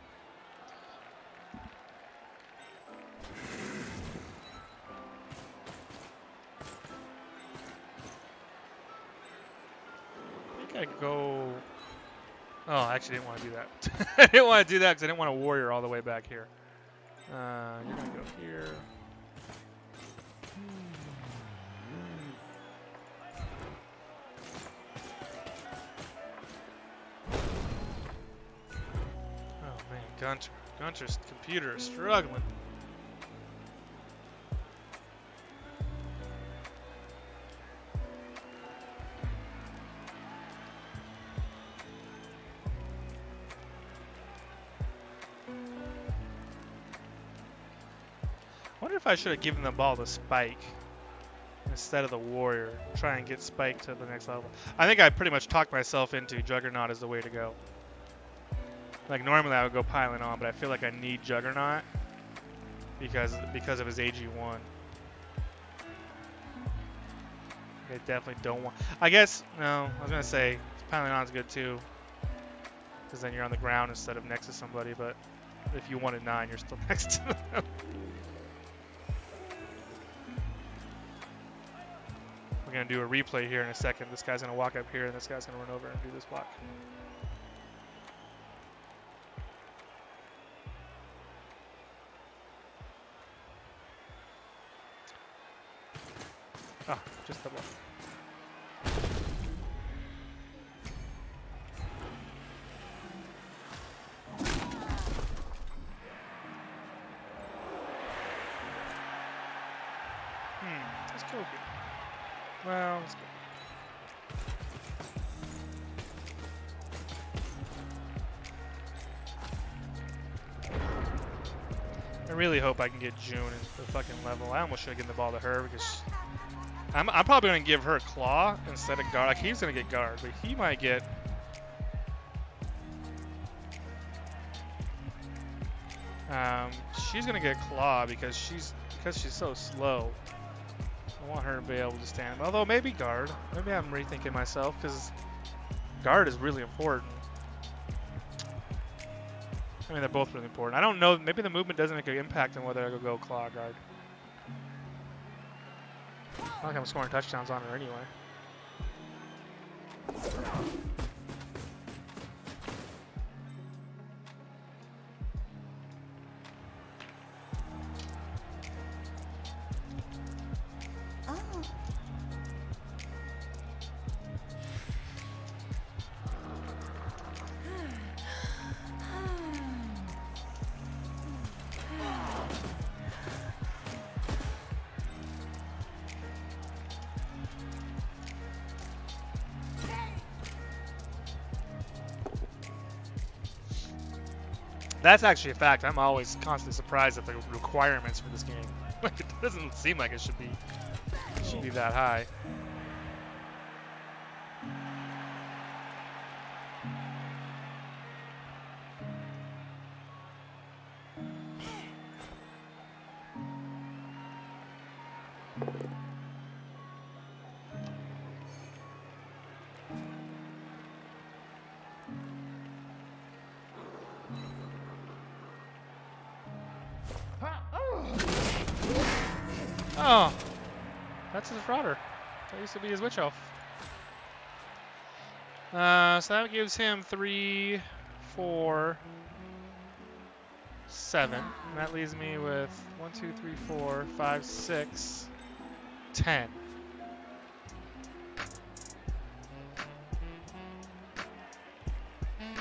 I think I go. Oh, I actually didn't want to do that. I didn't want to do that because I didn't want a warrior all the way back here. You're gonna go here. Gunter's computer is struggling. I wonder if I should have given the ball to Spike instead of the warrior. Try and get Spike to the next level. I think I pretty much talked myself into Juggernaut is the way to go. Like normally I would go piling on, but I feel like I need Juggernaut because of his AG1. They definitely don't want. I guess no. I was gonna say piling on is good too, because then you're on the ground instead of next to somebody. But if you wanted 9, you're still next to them. We're going to do a replay here in a second. This guy's going to walk up here, and this guy's going to run over and do this block. Oh, just the block. Let's go here. Well, let's go. I really hope I can get June in the fucking level. I almost should have given the ball to her because I'm probably going to give her Claw instead of Guard. Like, he's going to get Guard, but he might get... she's going to get Claw because she's so slow. I want her to be able to stand. Although maybe Guard. Maybe I'm rethinking myself because Guard is really important. I mean, they're both really important. I don't know. Maybe the movement doesn't make an impact on whether I go Claw or Guard. I think I'm scoring touchdowns on her anyway. That's actually a fact. I'm always constantly surprised at the requirements for this game. Like, it doesn't seem like it should be that high. Oh, that's his Frauder. That used to be his Witch Elf. So that gives him 3, 4, 7. And that leaves me with 1, 2, 3, 4, 5, 6, 10.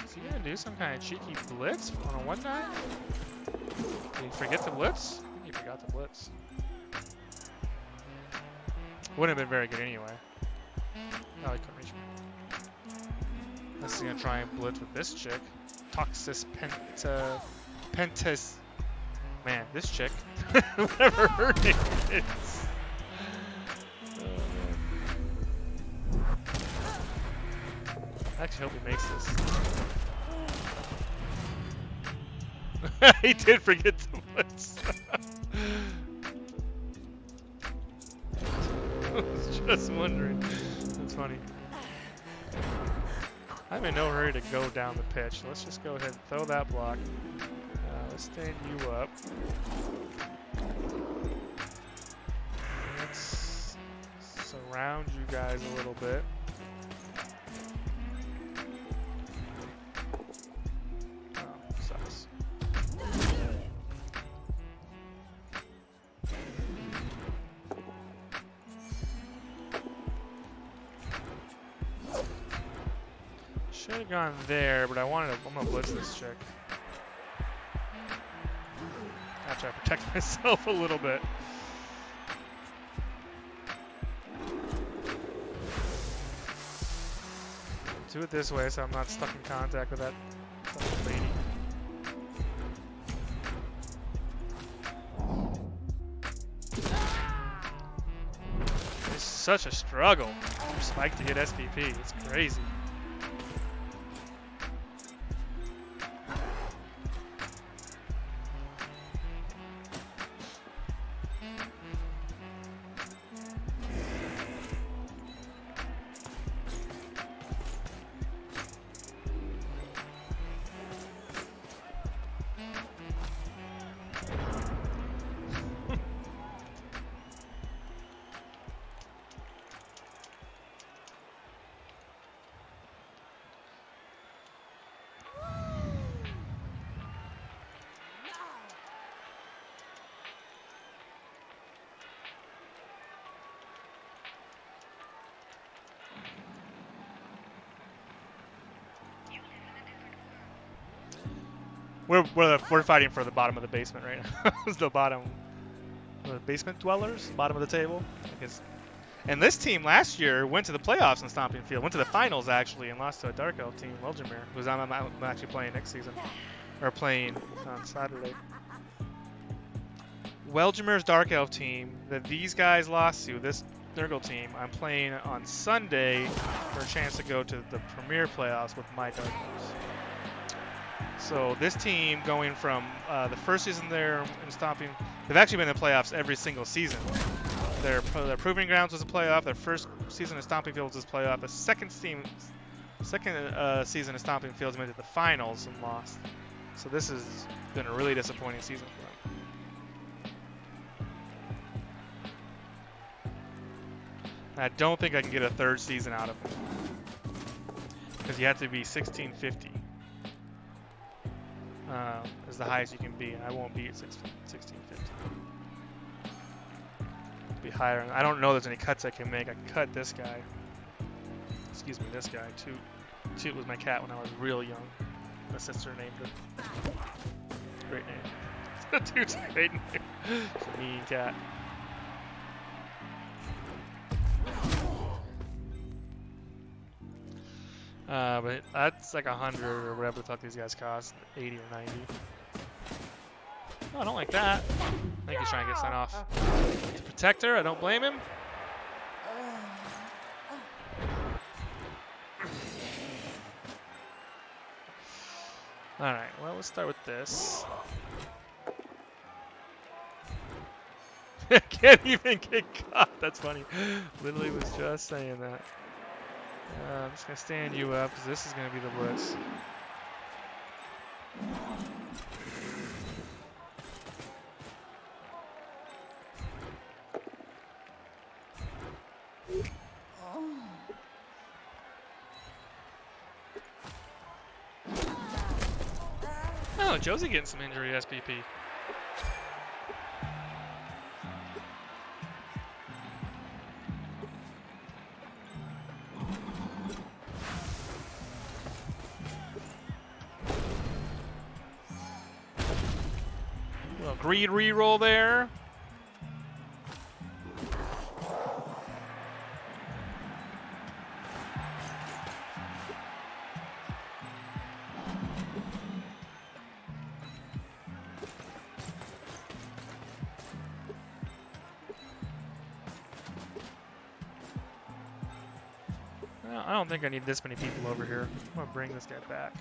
Is he gonna do some kind of cheeky blitz on a 1-9? Did he forget the blitz? I think he forgot the blitz. Wouldn't have been very good anyway. No, he couldn't reach me. Unless he's gonna try and blitz with this chick. Toxis Pentas. Man, this chick. Whatever her name is. I actually hope he makes this. He did forget the blitz. I was just wondering. That's funny. I'm in no hurry to go down the pitch. Let's just go ahead and throw that block. Let's stand you up. Let's surround you guys a little bit. Oh, sucks. Should have gone there, but I'm gonna blitz this chick. After I protect myself a little bit. Do it this way so I'm not stuck in contact with that lady. It's such a struggle for Spike to hit SPP. It's crazy. We're fighting for the bottom of the basement right now. It's the bottom, the basement dwellers, bottom of the table. I guess. And this team last year went to the playoffs in Stomping Field, went to the finals actually, and lost to a Dark Elf team, Welgemere, who's I'm actually playing next season, or playing on Saturday. Welgemere's Dark Elf team that these guys lost to, this Nurgle team, I'm playing on Sunday for a chance to go to the Premier playoffs with my Dark Elves. So this team going from the first season there in Stomping, they've actually been in the playoffs every single season. Their Proving Grounds was a playoff. Their first season of Stomping Fields was a playoff. The second season of Stomping Fields made it to the finals and lost. So this has been a really disappointing season for them. I don't think I can get a third season out of them because you have to be 1650 is the highest you can be, and I won't be at 1650. Be higher. I don't know there's any cuts I can make. I can cut this guy. Excuse me, this guy. Toot was my cat when I was real young. My sister named her. Great name. Toot's a great name. It's a mean cat. But that's like 100 or whatever the fuck these guys cost. 80 or 90. Oh, I don't like that. I think he's trying to get sent off. To protect her, I don't blame him. Alright, well, let's start with this. I can't even get caught. That's funny. Literally was just saying that. I'm just going to stand you up because this is going to be the blitz. Oh, Josie getting some injury SPP. Little greed reroll there. I don't think I need this many people over here. I'm gonna bring this guy back.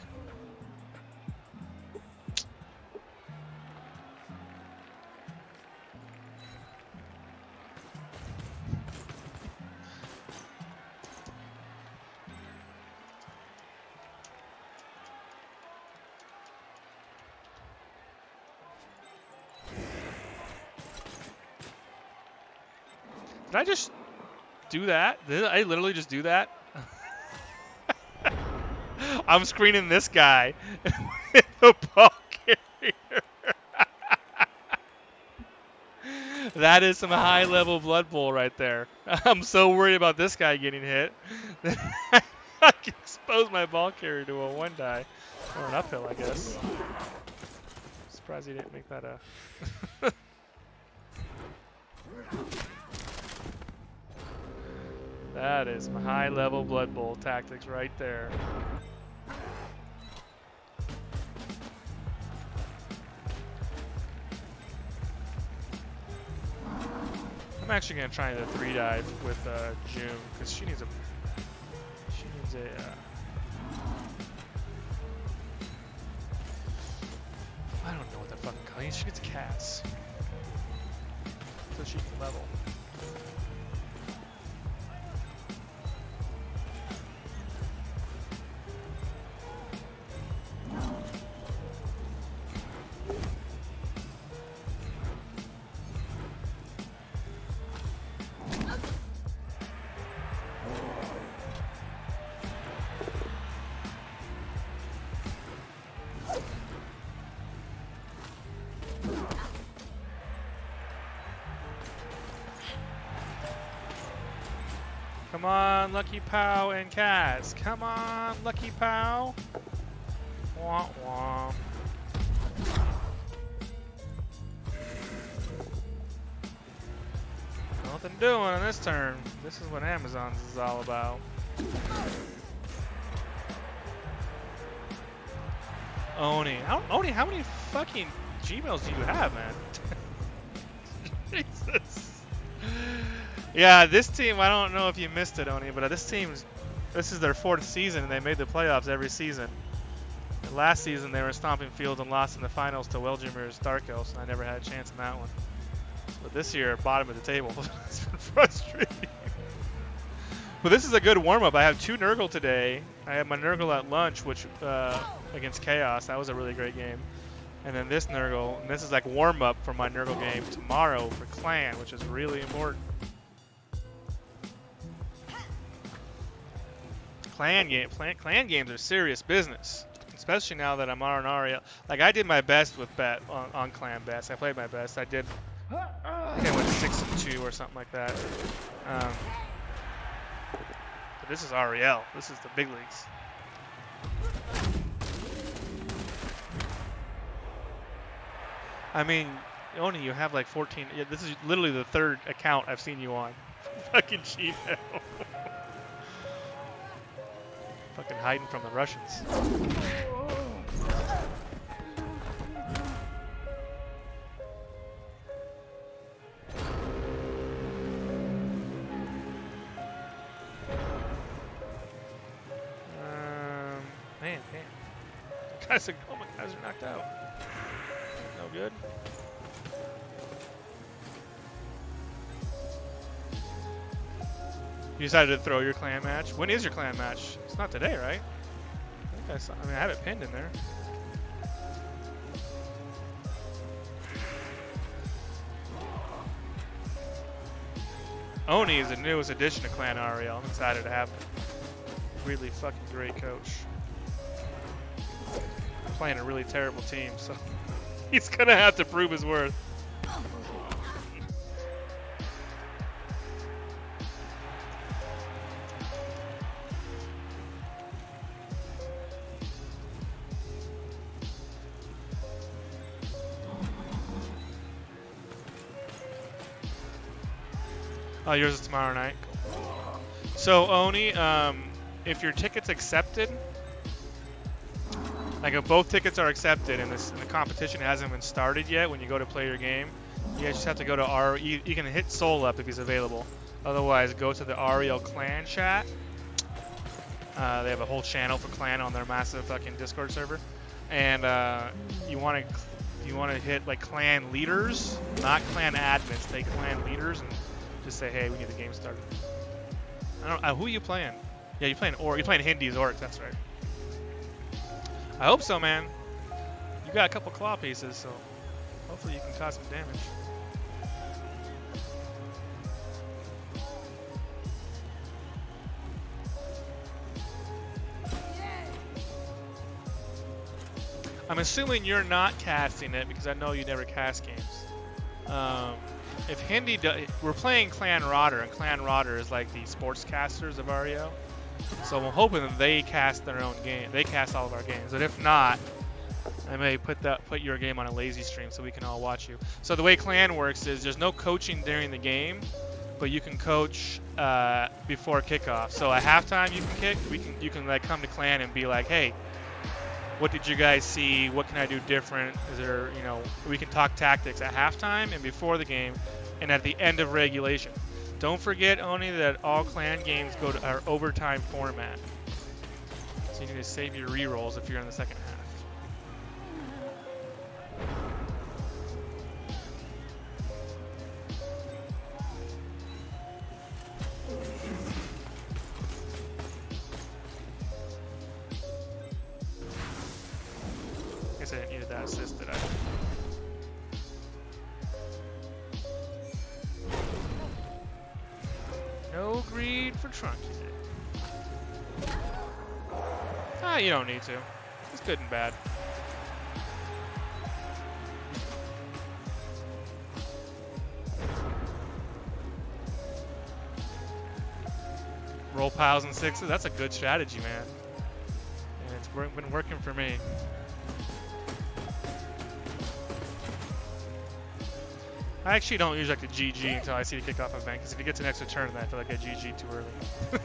Did I just do that? Did I literally just do that? I'm screening this guy with the ball carrier. That is some high-level Blood Bowl right there. I'm so worried about this guy getting hit that I can expose my ball carrier to a one-die. Or an uphill, I guess. Surprised he didn't make that a... That is some high-level Blood Bowl tactics right there. I'm actually gonna try the 3-dive with June because she needs a. I don't know what the fucking color. She needs cats so she can level. Come on, Lucky Pow and Kaz. Come on, Lucky Pow. Wah wah. Nothing doing in this turn. This is what Amazon's is all about. Oni. Oni, how many fucking Gmails do you have, man? Jesus. Yeah, this team, I don't know if you missed it, Oni, but this is their 4th season, and they made the playoffs every season. And last season, they were stomping fields and lost in the finals to Weljimir's Dark Elves, and I never had a chance in that one. But this year, bottom of the table. It's been frustrating. But this is a good warm-up. I have 2 Nurgle today. I had my Nurgle at lunch, which against Chaos. That was a really great game. And then this Nurgle, and this is like warm-up for my Nurgle game tomorrow for Clan, which is really important. Clan games are serious business, especially now that I'm on Ariel. Like, I did my best with bet on Clan bets. I played my best. I think I went 6-2 or something like that. But this is Ariel. This is the big leagues. I mean, Oni, you have like 14. Yeah, this is literally the 3rd account I've seen you on. Fucking Gmail. Fucking hiding from the Russians. Man. Guys are, oh my guys are knocked out. No good. You decided to throw your clan match? When is your clan match? It's not today, right? I mean, I have it pinned in there. Oni is the newest addition to Clan Ariel. I'm excited to have him. Really fucking great coach. Playing a really terrible team, so he's gonna have to prove his worth. Oh, yours is tomorrow night. So Oni, if your ticket's accepted, like if both tickets are accepted and the competition hasn't been started yet, when you go to play your game, you just have to go to you can hit Soul up if he's available. Otherwise, go to the Ariel Clan chat. They have a whole channel for Clan on their massive fucking Discord server, and you want to hit like Clan leaders, not Clan admins. Take Clan leaders and just say, hey, we need the game started. I don't. Who are you playing? Yeah, you're playing Hindy's Orcs. That's right. I hope so, man. You got a couple claw pieces, so hopefully you can cause some damage. I'm assuming you're not casting it because I know you never cast games. If Hindi we're playing Clan Rodder, and Clan Rodder is like the sportscasters of Ariel. So I'm hoping that they cast their own game. They cast all of our games. But if not, I may put your game on a lazy stream so we can all watch you. So the way Clan works is there's no coaching during the game, but you can coach before kickoff. So at halftime you can kick. You can like come to Clan and be like, hey, what did you guys see? What can I do different? Is there, we can talk tactics at halftime and before the game and at the end of regulation. Don't forget, Oni, that all Clan games go to our overtime format. So you need to save your rerolls if you're in the second half. I guess I didn't need that assist, did I? No greed for Trunkhead. Ah, you don't need to. It's good and bad. Roll piles and sixes. That's a good strategy, man. And it's been working for me. I actually don't usually like to GG until I see the kickoff event, because if he gets an extra turn, then I feel like I GG too early.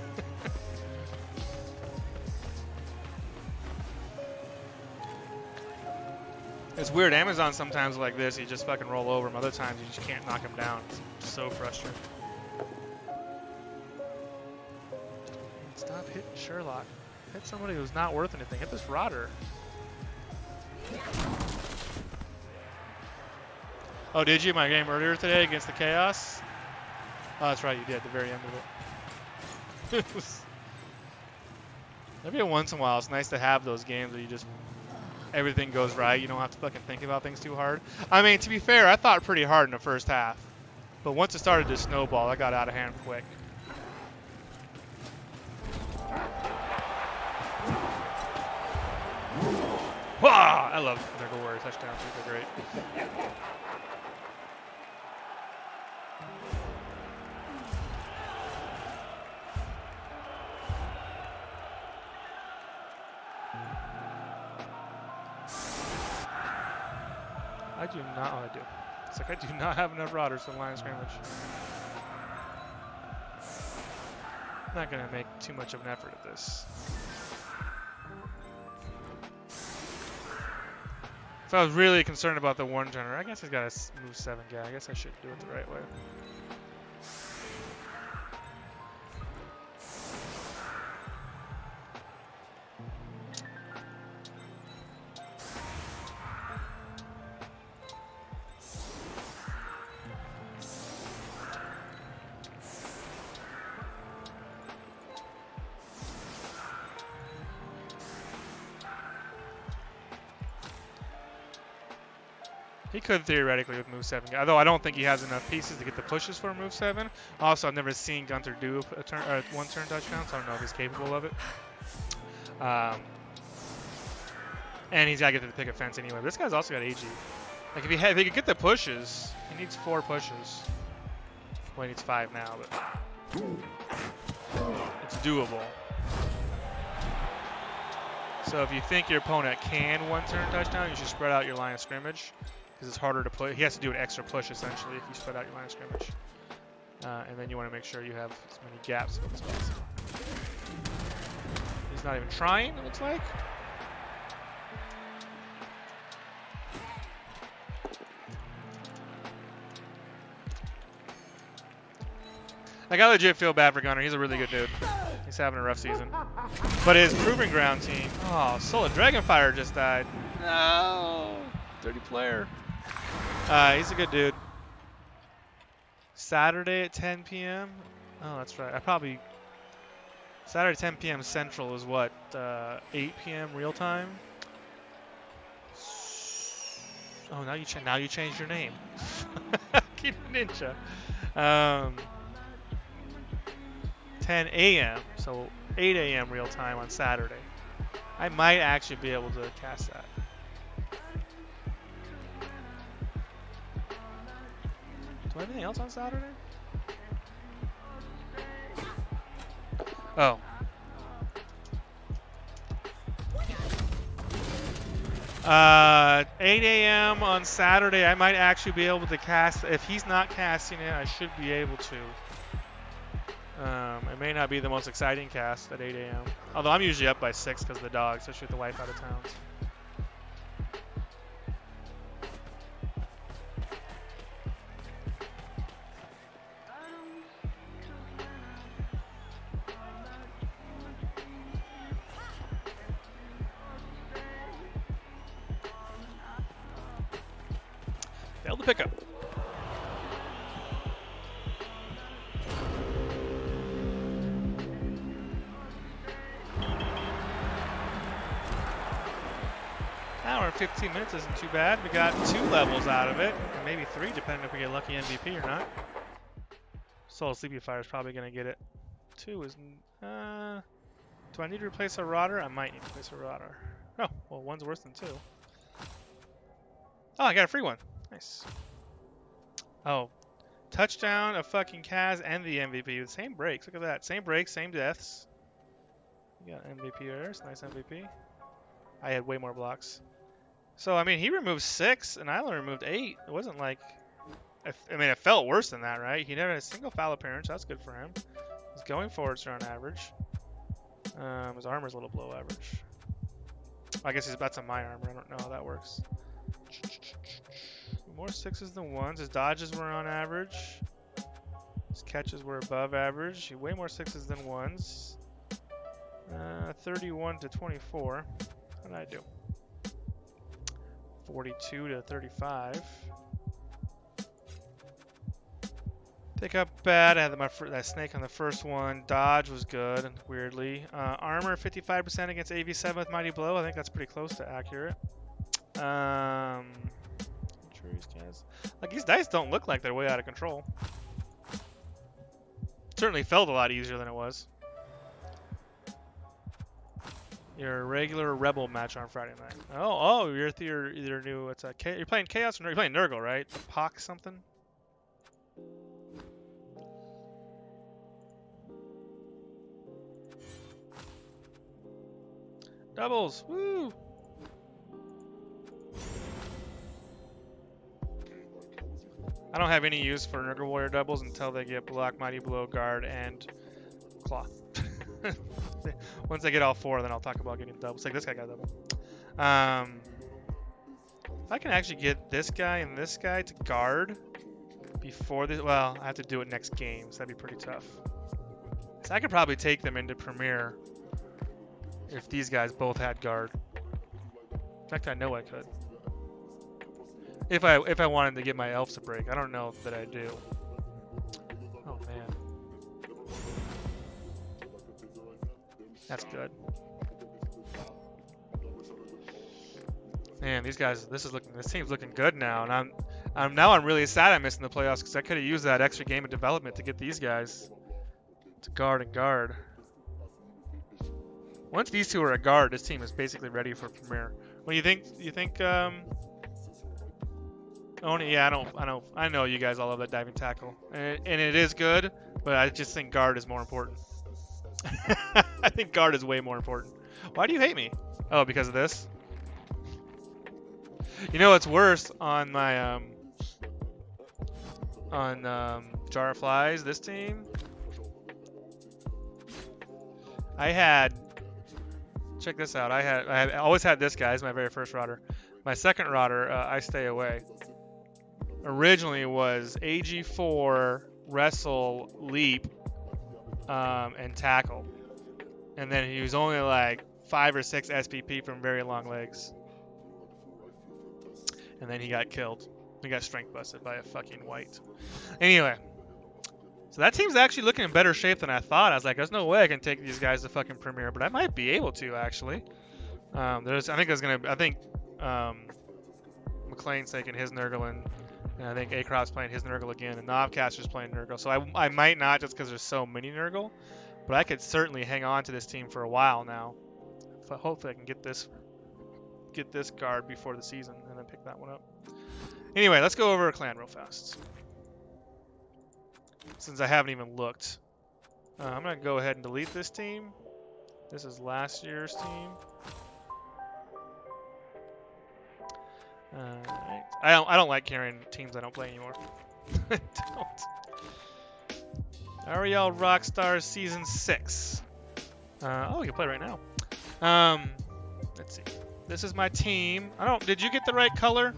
It's weird. Amazon sometimes like this, you just fucking roll over him. Other times you just can't knock him down. It's so frustrating. Stop hitting Sherlock. Hit somebody who's not worth anything. Hit this Rotter. Oh, did you? My game earlier today against the Chaos? Oh, that's right, you did at the very end of it. Every once in a while, it's nice to have those games where you just, everything goes right. You don't have to fucking think about things too hard. I mean, to be fair, I thought pretty hard in the first half. But once it started to snowball, I got out of hand quick. Wah! I love Nurgle Warrior touchdowns. They're great. I do not. Oh, I do. It's like I do not have enough rotters for the line of scrimmage. I'm not gonna make too much of an effort at this. If I was really concerned about the one-turner, I guess he's got a move 7 guy. I guess I should do it the right way. He could theoretically with move 7, although I don't think he has enough pieces to get the pushes for move 7. Also, I've never seen Gunter do a turn, one-turn touchdown, so I don't know if he's capable of it. And he's got to get to the picket fence anyway. But this guy's also got AG. Like if he could get the pushes, he needs 4 pushes. Well, he needs 5 now, but it's doable. So if you think your opponent can one-turn touchdown, you should spread out your line of scrimmage. Because it's harder to play. He has to do an extra push, essentially, if you spread out your line of scrimmage. And then you want to make sure you have as many gaps as possible. He's not even trying, it looks like. Like, I legit feel bad for Gunter. He's a really good dude. He's having a rough season. But his Proving Ground team... Oh, Solid Dragonfire just died. No! Dirty player. He's a good dude. Saturday at 10 p.m. Oh, that's right. Saturday 10 p.m. Central is what? 8 p.m. real time. Oh, now you changed your name. Keep Ninja. 10 a.m. So 8 a.m. real time on Saturday. I might actually be able to cast that. Do I have anything else on Saturday? Oh. 8 a.m. on Saturday, I might actually be able to cast. If he's not casting it, I should be able to. It may not be the most exciting cast at 8 a.m. Although I'm usually up by 6 because of the dogs, especially with the wife out of town. Failed the pickup. Hour and 15 minutes isn't too bad. We got 2 levels out of it, and maybe 3, depending if we get lucky MVP or not. Soul Sleepy Fire is probably going to get it. 2 is... do I need to replace a Rotter? I might need to replace a Rotter. Oh, well, 1's worse than 2. Oh, I got a free one. Nice. Oh, touchdown of fucking Kaz and the MVP. The same breaks. Look at that. Same breaks, same deaths. You got MVP there. It's nice MVP. I had way more blocks. So, I mean, he removed 6, and I only removed 8. It wasn't like I mean, it felt worse than that, right? He never had a single foul appearance. That's good for him. His going forwards are on average. His armor's a little below average. I guess that's on my armor. I don't know how that works. More sixes than ones. His dodges were on average. His catches were above average. Way more sixes than ones. 31 to 24. How did I do? 42 to 35. Pick up bad. I had that snake on the first one. Dodge was good, weirdly. Armor 55% against AV7 with Mighty Blow. I think that's pretty close to accurate. Like, these dice don't look like they're way out of control. Certainly felt a lot easier than it was. Your regular Rebel match on Friday night. Oh, you're either new. It's you're playing Chaos or you're playing Nurgle, right? Pock something. Doubles, woo! I don't have any use for Nurgle Warrior doubles until they get Block, Mighty Blow, Guard, and Claw. Once I get all four, then I'll talk about getting doubles. Like this guy got a double. If I can actually get this guy and this guy to guard before this, well, I have to do it next game, so that'd be pretty tough. So I could probably take them into Premier if these guys both had guard. In fact, I know I could. If I wanted to get my elves a break. I don't know that I do. Oh man. That's good. Man, these guys, this team's looking good now, and I'm really sad I'm missing the playoffs because I could have used that extra game of development to get these guys to guard and guard. Once these two are a guard, this team is basically ready for Premier. What do you think? You think? Yeah, I know you guys all love that diving tackle, and it is good, but I just think guard is more important. I think guard is way more important. Why do you hate me? Oh, because of this? You know what's worse on my Jar of Flies, this team? I had, check this out. I always had this guy as my very first rodder. My second rodder, I Stay Away, originally was AG4, Wrestle, Leap, and Tackle. And then he was only like 5 or 6 SPP from very long legs. And then he got killed. He got strength busted by a fucking white. Anyway. So that team's actually looking in better shape than I thought. I was like, there's no way I can take these guys to fucking Premier, but I might be able to actually. I think McLean's taking his Nurgle and I think Acrop's playing his Nurgle again, and Novcaster's playing Nurgle. So I might not just because there's so many Nurgle, but I could certainly hang on to this team for a while now. Hopefully I can get this guard before the season and then pick that one up. Anyway, let's go over a clan real fast. Since I haven't even looked. I'm going to go ahead and delete this team. This is last year's team. Right. I don't like carrying teams I don't play anymore. I don't. Ariel Rockstars Season 6. Oh, you can play right now. Let's see. This is my team. Did you get the right color,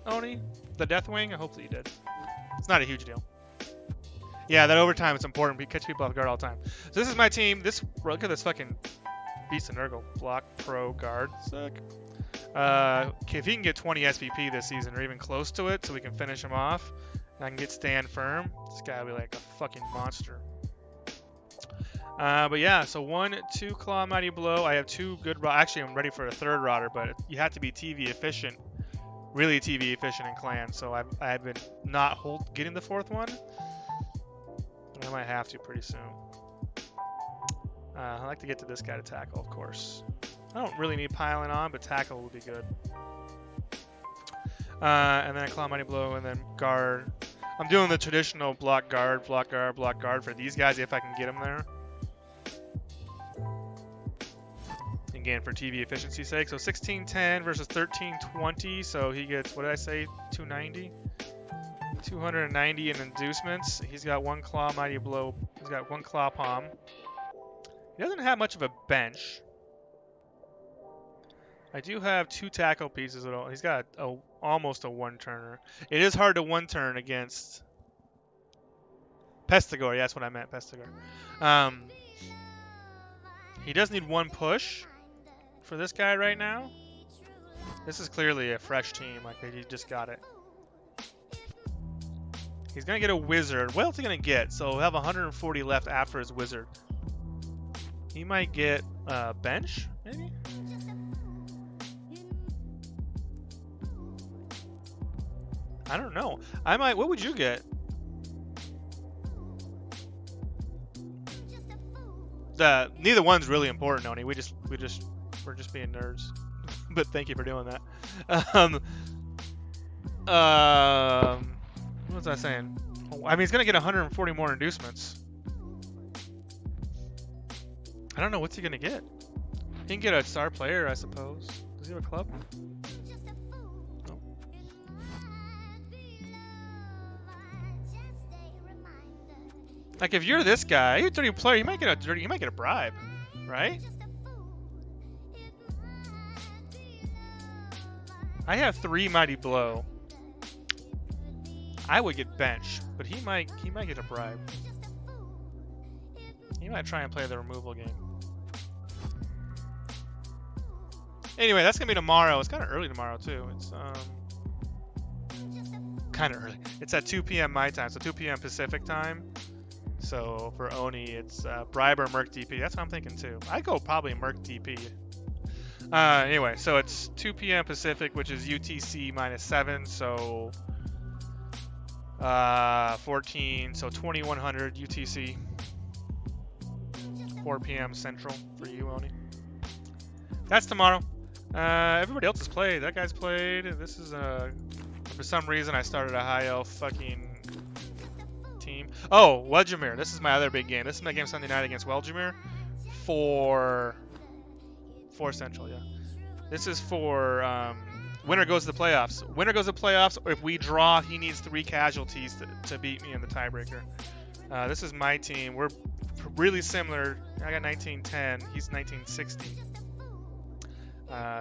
Oni? The Deathwing? I hope that you did. It's not a huge deal. Yeah, that overtime is important. We catch people off guard all the time. So this is my team. Look at this fucking beast of Nurgle. Block, pro, guard. Sick. Okay, if he can get 20 SPP this season or even close to it so we can finish him off, and I can get Stand Firm, this guy will be like a fucking monster. But yeah, so 1, 2 Claw, Mighty Blow. I have 2 good actually, I'm ready for a 3rd rodder, but you have to be TV efficient, really TV efficient in clan. So I've been not getting the 4th one. But I might have to pretty soon. I like to get to this guy to tackle, of course. I don't really need piling on, but tackle would be good. And then I Claw, Mighty Blow, and then guard. I'm doing the traditional block, guard, block, guard, block, guard for these guys if I can get them there. Again, for TV efficiency's sake. So 1610 versus 1320. So he gets, what did I say, 290? 290 in inducements. He's got 1 claw mighty blow. He's got 1 claw palm. He doesn't have much of a bench. I do have 2 tackle pieces at all. He's got almost a 1-turner. It is hard to 1-turn against Pestigore. Yeah, that's what I meant, Pestigore. He does need 1 push for this guy right now. This is clearly a fresh team. Like, he just got it. He's going to get a wizard. What else is he going to get? So he'll have 140 left after his wizard. He might get bench, maybe? I don't know. I might. What would you get? Neither one's really important, Oni. We're just being nerds. But thank you for doing that. What was I saying? I mean, he's gonna get 140 more inducements. I don't know, what's he gonna get? He can get a star player, I suppose. Does he have a club? No. Like, if you're this guy, you're a 30 player, you might get a bribe, right? I have 3 mighty blow. I would get bench, but he might get a bribe. He might try and play the removal game. Anyway, that's gonna be tomorrow. It's kind of early tomorrow too. It's kind of early. It's at 2 p.m. my time, so 2 p.m. Pacific time. So for Oni, it's bribe or Merc DP. That's what I'm thinking too. I go probably Merc DP. Anyway, so it's 2 p.m. Pacific, which is UTC -7, so 14, so 2100 UTC. 4 p.m. Central for you, Oni. That's tomorrow. Everybody else has played. That guy's played. This is for some reason I started a high elf fucking team. Oh, Weljamir. This is my other big game. This is my game Sunday night against Weljamir for Central, yeah. This is for winner goes to the playoffs. Winner goes to the playoffs, or if we draw, he needs 3 casualties to beat me in the tiebreaker. This is my team. We're really similar. I got 1910. He's 1960.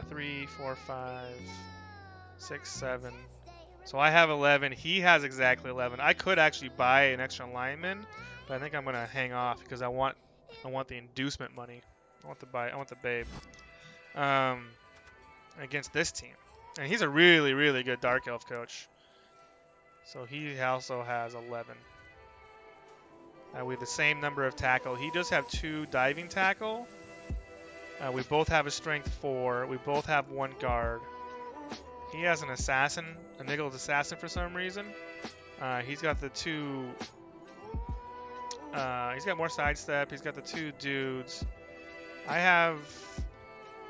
3, 4, 5, 6, 7. So I have 11. He has exactly 11. I could actually buy an extra lineman, but I think I'm gonna hang off because I want the inducement money. I want the babe. Against this team, and he's a really, really good Dark Elf coach. So he also has 11. We have the same number of tackle. He does have 2 diving tackle. We both have a strength 4. We both have 1 guard. He has an assassin, a Nurgle assassin for some reason. He's got the 2. He's got more sidestep. He's got the 2 dudes. I have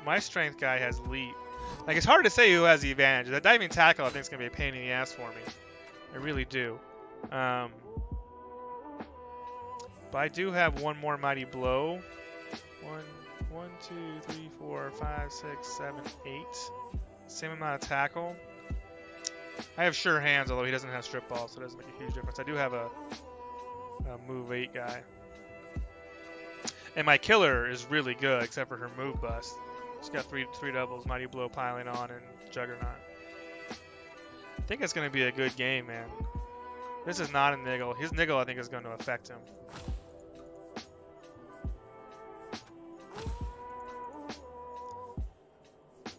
my strength guy has leap. Like, it's hard to say who has the advantage. That diving tackle I think is gonna be a pain in the ass for me. I really do. But I do have 1 more mighty blow. 1, 2, 3, 4, 5, 6, 7, 8. Same amount of tackle. I have sure hands, although he doesn't have strip balls, so it doesn't make a huge difference. I do have a move 8 guy. And my killer is really good, except for her move bust. She's got 3 doubles, mighty blow piling on, and juggernaut. I think it's going to be a good game, man. This is not a Nurgle. His Nurgle, I think, is going to affect him.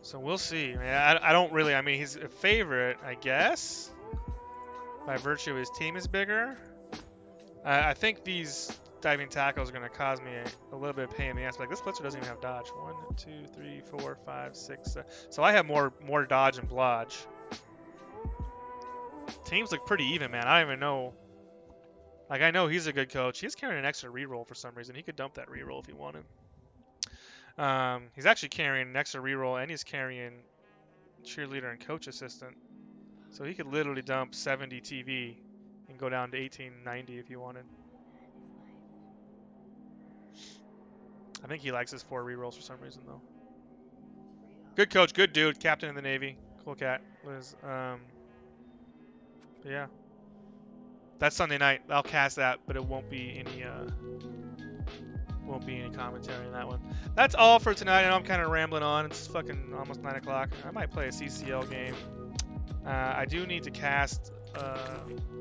So we'll see. I mean, I don't really. I mean, he's a favorite, I guess, by virtue of his team is bigger. I think these diving tackles are going to cause me a little bit of pain in the ass. Like, this blitzer doesn't even have dodge. 1, 2, 3, 4, 5, 6, 7. So I have more dodge and blodge. Teams look pretty even, man. I don't even know. Like, I know he's a good coach. He's carrying an extra reroll for some reason. He could dump that reroll if he wanted. He's actually carrying an extra reroll, and he's carrying cheerleader and coach assistant. So he could literally dump 70 TV and go down to 1890 if he wanted. I think he likes his 4 rerolls for some reason, though. Good coach, good dude, captain in the Navy. Cool cat. Liz. But yeah. That's Sunday night. I'll cast that, but it won't be any commentary on that one. That's all for tonight. I know I'm kind of rambling on. It's fucking almost 9 o'clock. I might play a CCL game. I do need to cast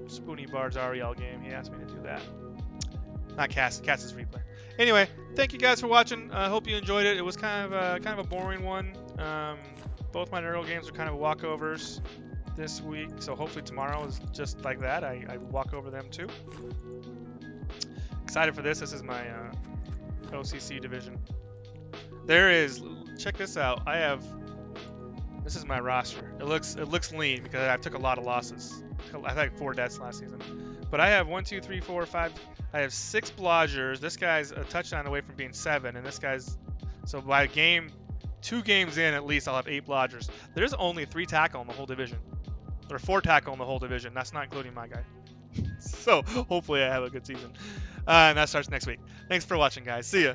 Spoony Bard's Ariel game. He asked me to do that. Not cast his replay. Anyway, thank you guys for watching. I hope you enjoyed it. It was kind of a boring one. Both my Nurgle games are kind of walkovers this week, so hopefully tomorrow is just like that. I walk over them too. Excited for this. This is my OCC division. Check this out. This is my roster. It looks lean because I took a lot of losses. I had 4 deaths last season. But I have 1, 2, 3, 4, 5. I have 6 blodgers. This guy's a touchdown away from being 7, and this guy's so by 2 games in at least I'll have 8 blodgers. There's only 3 tackle in the whole division, or 4 tackle in the whole division. That's not including my guy. So hopefully I have a good season, and that starts next week. Thanks for watching, guys. See ya.